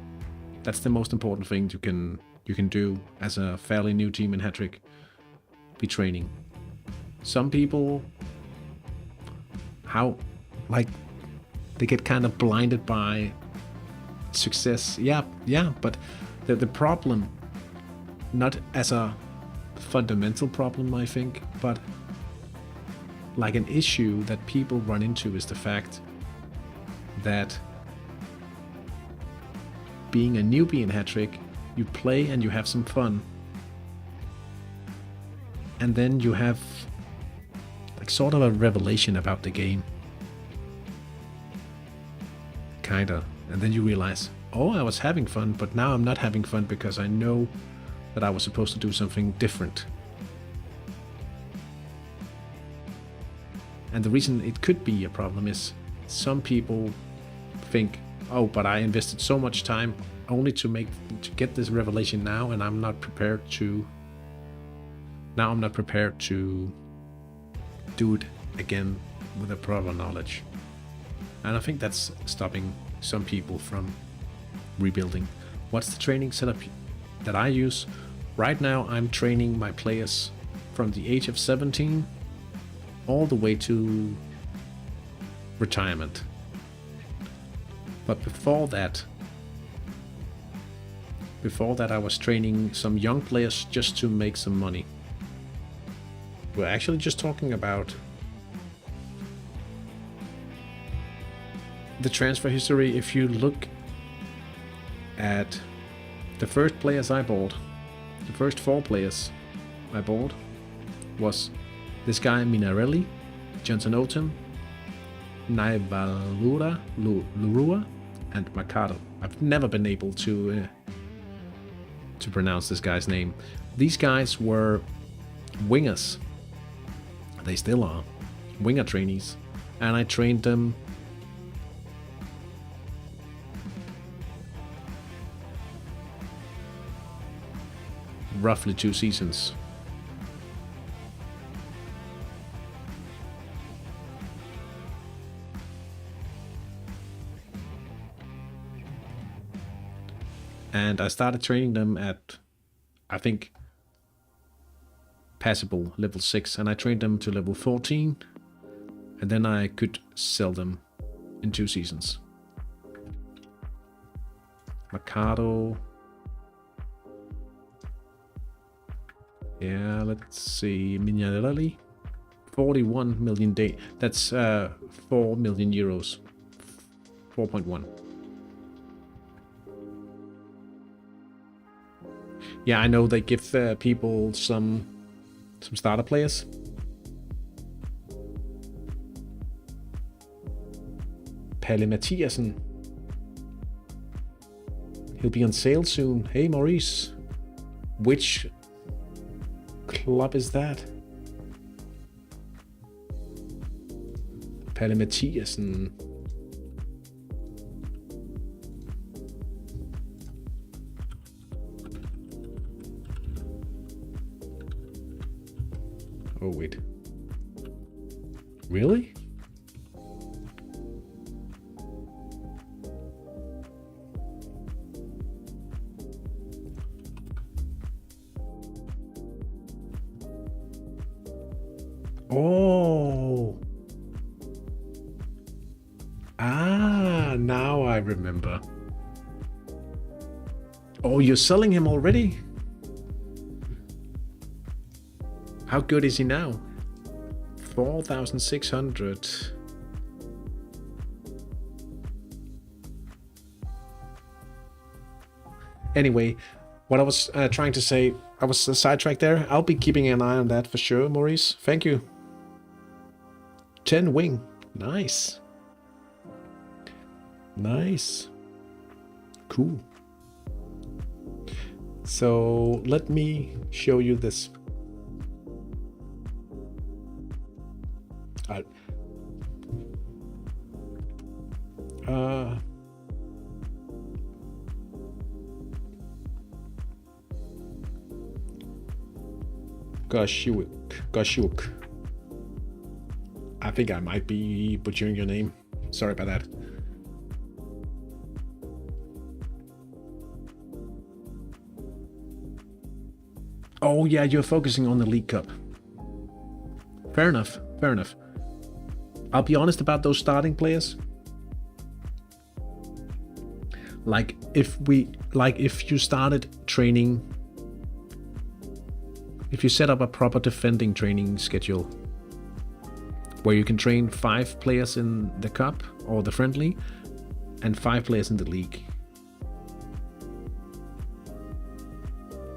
That's the most important thing you can do as a fairly new team in Hattrick. Be training. Some people, they get kind of blinded by success. Yeah, but the problem, not as a fundamental problem, I think, but like an issue that people run into is the fact that being a newbie in Hattrick, you play and you have some fun, and then you have like sort of a revelation about the game, kinda, and then you realize, oh, I was having fun, but now I'm not having fun because I know that I was supposed to do something different. And the reason it could be a problem is some people think, oh, but I invested so much time only to get this revelation now, and I'm not prepared to do it again with a proper knowledge. And I think that's stopping some people from rebuilding. What's the training setup that I use? Right now I'm training my players from the age of 17 all the way to retirement. But before that I was training some young players just to make some money. We're actually just talking about the transfer history. If you look at the first players I bought, the first 4 players I bought was this guy Minarelli, Johnson Otem, Naivalura, Lurua, and Mercado. I've never been able to pronounce this guy's name. These guys were wingers. They still are winger trainees, and I trained them roughly 2 seasons. And I started training them at, I think, passable level 6, and I trained them to level 14, and then I could sell them in 2 seasons. Mercado. Yeah, let's see. Minarelli. 41 million day. That's 4 million euros. 4.1. Yeah, I know they give people some starter players. Palle Mathiasen. He'll be on sale soon. Hey, Maurice. Which club is that? Palle Mathiasen. Oh, wait. Really? Oh. Ah, now I remember. Oh, you're selling him already? How good is he now? 4,600. Anyway, what I was trying to say, I was sidetracked there. I'll be keeping an eye on that for sure, Maurice. Thank you. 10 wing. Nice. Nice. Cool. So let me show you this. Gashuk. I think I might be butchering your name. Sorry about that. Oh yeah, you're focusing on the League Cup. Fair enough, fair enough. I'll be honest about those starting players. Like if you started training, if you set up a proper defending training schedule where you can train 5 players in the cup or the friendly and 5 players in the league.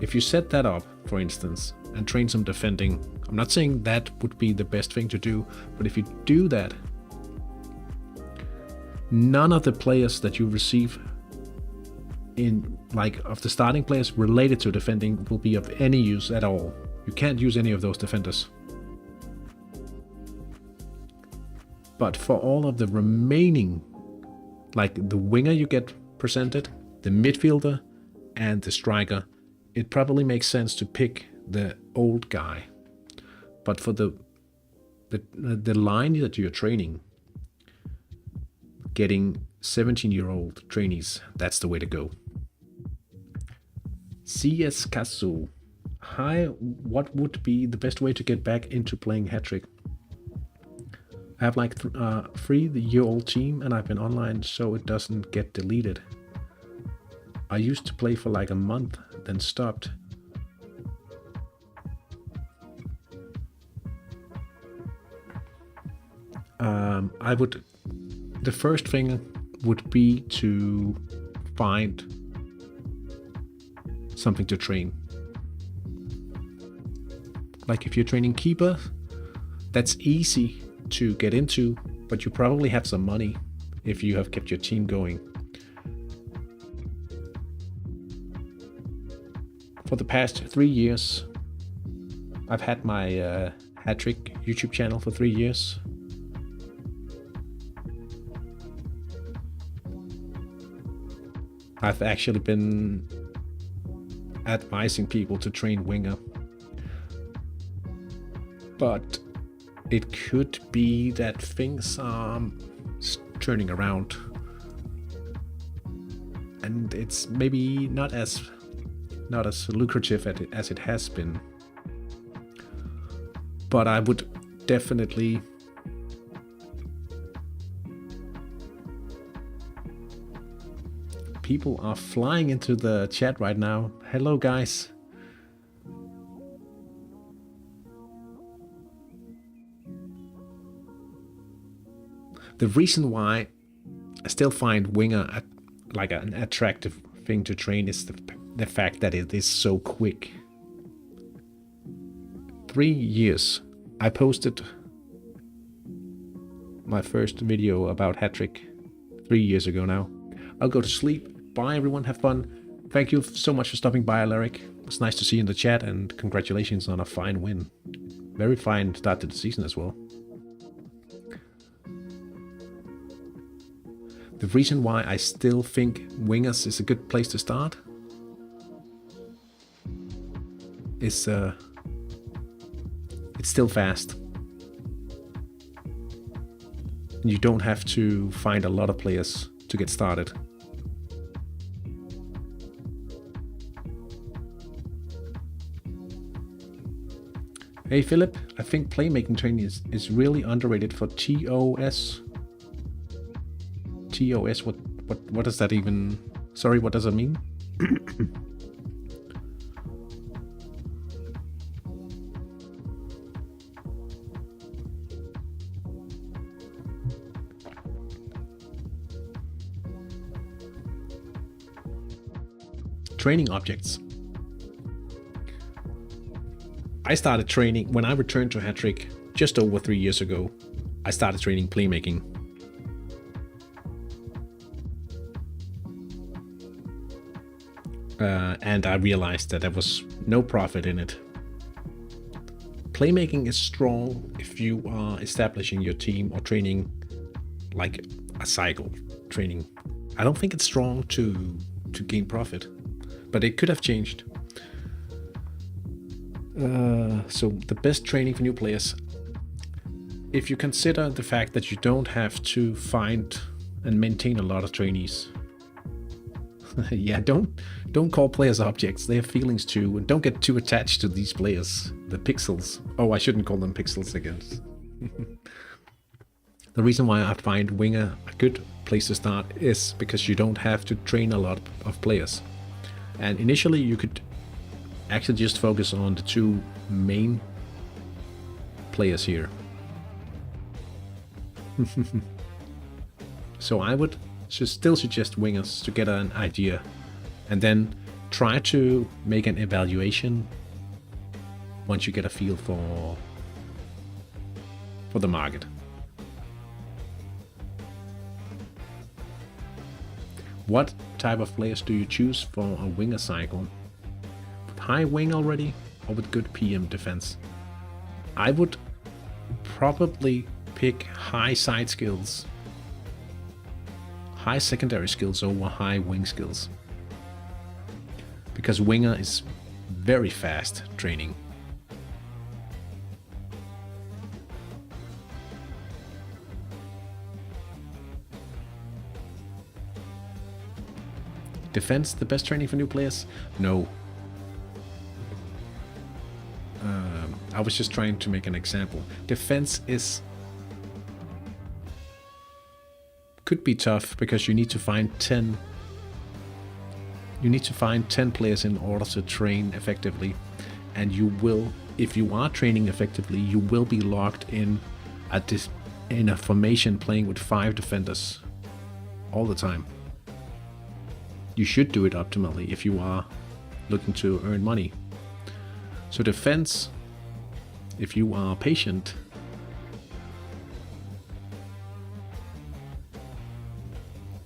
If you set that up, for instance, and train some defending, I'm not saying that would be the best thing to do, but if you do that, none of the players that you receive in of the starting players related to defending will be of any use at all. You can't use any of those defenders. But for all of the remaining, like the winger you get presented, the midfielder and the striker, it probably makes sense to pick the old guy. But for the line that you're training, getting 17-year-old trainees, that's the way to go. CS Kazu. Hi, what would be the best way to get back into playing Hattrick? I have like 3-year-old team and I've been online so it doesn't get deleted. I used to play for like a month, then stopped. The first thing would be to find something to train. Like if you're training keeper, that's easy to get into, but you probably have some money if you have kept your team going. For the past 3 years, I've had my Hattrick YouTube channel for 3 years. I've actually been advising people to train winger. But it could be that things are turning around. And it's maybe not as lucrative as it has been. But I would definitely people are flying into the chat right now. Hello guys. The reason why I still find winger like an attractive thing to train is the fact that it is so quick. 3 years. I posted my first video about Hattrick 3 years ago now. I'll go to sleep. Bye everyone, have fun. Thank you so much for stopping by, Alaric. It's nice to see you in the chat and congratulations on a fine win. Very fine start to the season as well. The reason why I still think wingers is a good place to start is it's still fast. You don't have to find a lot of players to get started. Hey Philip, I think playmaking training is really underrated for TOS. TOS, what does that even... Sorry, what does that mean? Training objects. I started training when I returned to Hattrick just over 3 years ago. I started training playmaking. And I realized that there was no profit in it. Playmaking is strong if you are establishing your team or training like a cycle training. I don't think it's strong to gain profit, but it could have changed. So the best training for new players. if you consider the fact that you don't have to find and maintain a lot of trainees, yeah, don't call players objects. They have feelings too, and don't get too attached to these players. The pixels. Oh, I shouldn't call them pixels again. The reason why I find Winger a good place to start is because you don't have to train a lot of players. And initially you could actually just focus on the two main players here. So I would still suggest Wingers to get an idea, and then try to make an evaluation once you get a feel for the market. What type of players do you choose for a winger cycle? With high wing already, or with good PM defense? I would probably pick high side skills, high secondary skills over high wing skills, because winger is very fast training. Defense, the best training for new players? No. I was just trying to make an example. Defense could be tough because you need to find 10. You need to find 10 players in order to train effectively, and you will, if you are training effectively, you will be locked in in a formation playing with 5 defenders all the time. You should do it optimally if you are looking to earn money. So defense, if you are patient,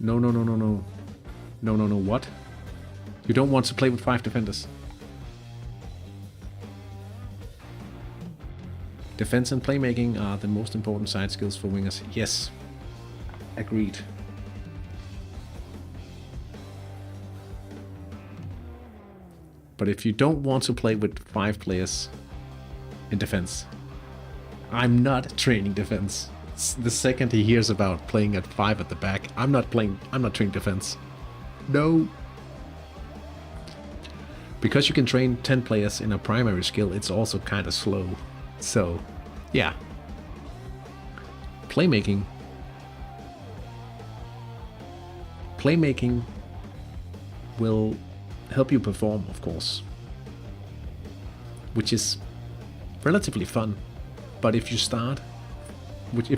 no, what? You don't want to play with 5 defenders. Defense and playmaking are the most important side skills for wingers. Yes, agreed. But if you don't want to play with 5 players in defense, I'm not training defense. The second he hears about playing at 5 at the back, I'm not training defense. No. Because you can train 10 players in a primary skill, it's also kind of slow. So, yeah. Playmaking will help you perform, of course, which is relatively fun. But if you start with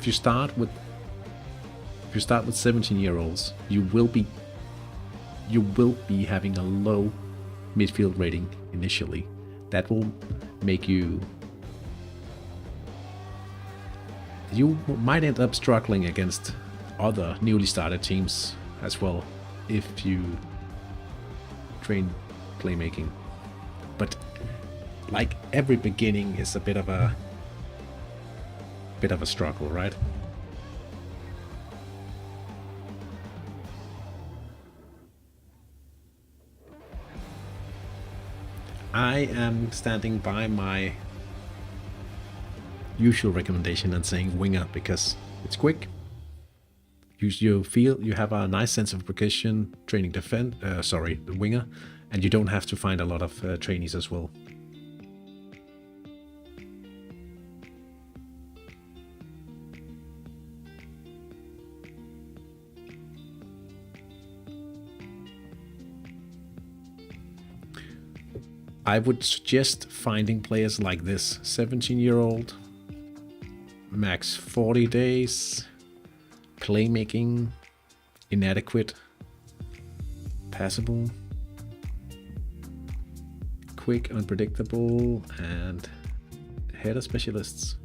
17-year-olds, you will be having a low midfield rating initially. That will make you might end up struggling against other newly started teams as well if you train playmaking. But like every beginning is a bit of a struggle, right? I am standing by my usual recommendation and saying winger because it's quick. You feel you have a nice sense of progression training the winger, and you don't have to find a lot of trainees as well. I would suggest finding players like this: 17-year-old, max 40 days, playmaking, inadequate, passable, quick, unpredictable, and header specialists.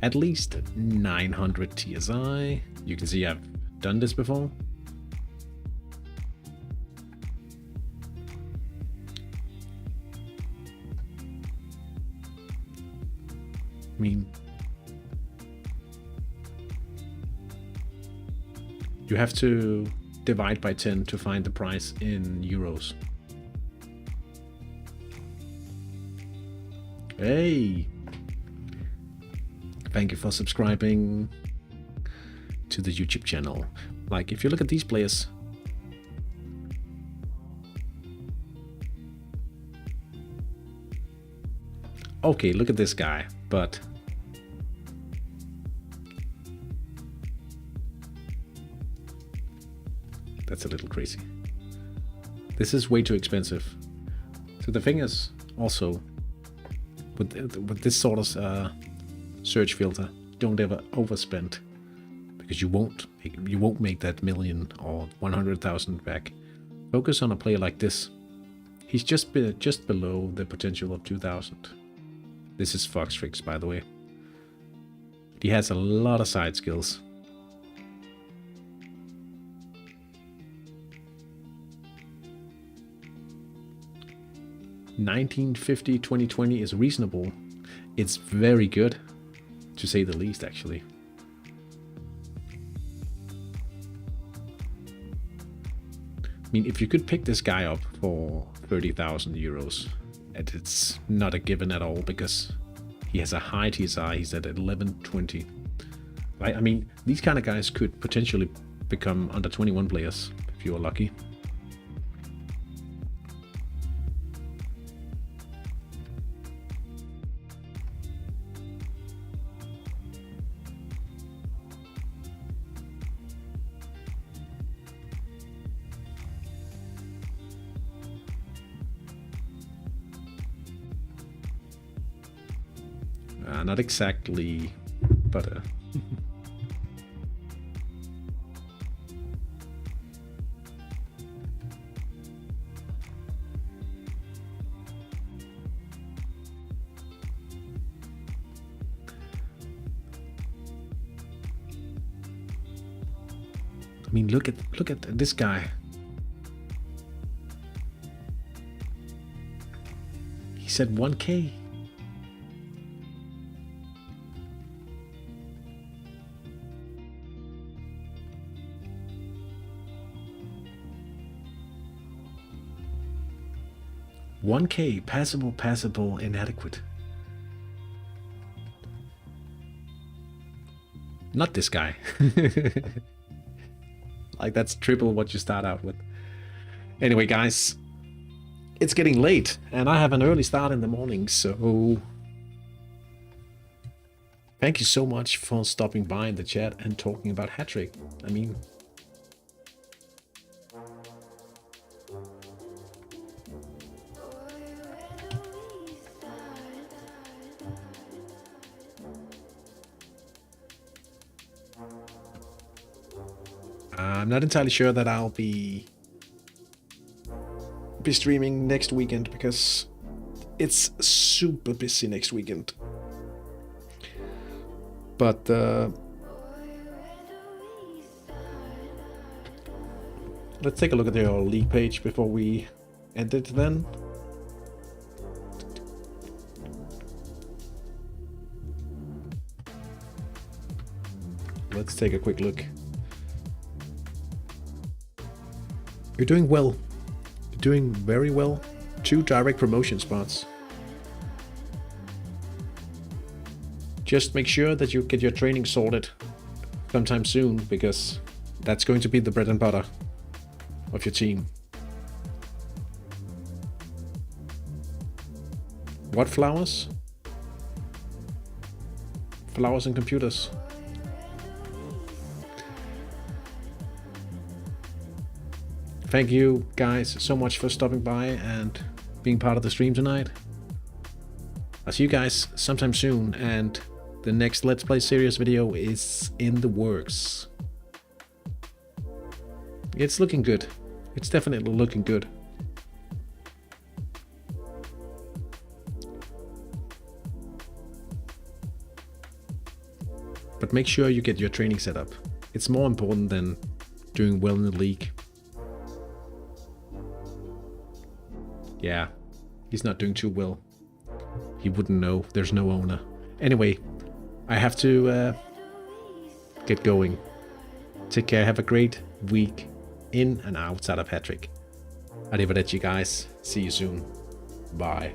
At least 900 TSI. You can see I've done this before. I mean, you have to divide by 10 to find the price in euros. Hey! Thank you for subscribing to the YouTube channel. Like, if you look at these players, okay, look at this guy, but that's a little crazy. This is way too expensive. So the thing is also with this sort of search filter, don't ever overspend, because you won't make that million or 100,000 back. Focus on a player like this. He's just below the potential of 2,000. This is Hattrick, by the way. He has a lot of side skills. $19.50/2020 is reasonable. It's very good, to say the least, actually. I mean, if you could pick this guy up for 30,000 euros, and it's not a given at all, because he has a high TSI, he's at 1120. I mean, these kind of guys could potentially become under 21 players, if you're lucky. Not exactly, but I mean, look at this guy. He said 1K. $1K, passable, inadequate. Not this guy. Like, that's triple what you start out with. Anyway, guys, it's getting late, and I have an early start in the morning, so thank you so much for stopping by in the chat and talking about Hattrick. I mean, I'm not entirely sure that I'll be streaming next weekend, because it's super busy next weekend. But let's take a look at your league page before we end it then. Let's take a quick look. You're doing well. You're doing very well. 2 direct promotion spots. Just make sure that you get your training sorted sometime soon, because that's going to be the bread and butter of your team. What flowers? Flowers and computers. Thank you guys so much for stopping by and being part of the stream tonight. I'll see you guys sometime soon, and the next Let's Play series video is in the works. It's looking good. It's definitely looking good. But make sure you get your training set up. It's more important than doing well in the league. Yeah, he's not doing too well. He wouldn't know. There's no owner. Anyway, I have to get going. Take care. Have a great week in and outside of Hattrick. Arrivederci, guys. See you soon. Bye.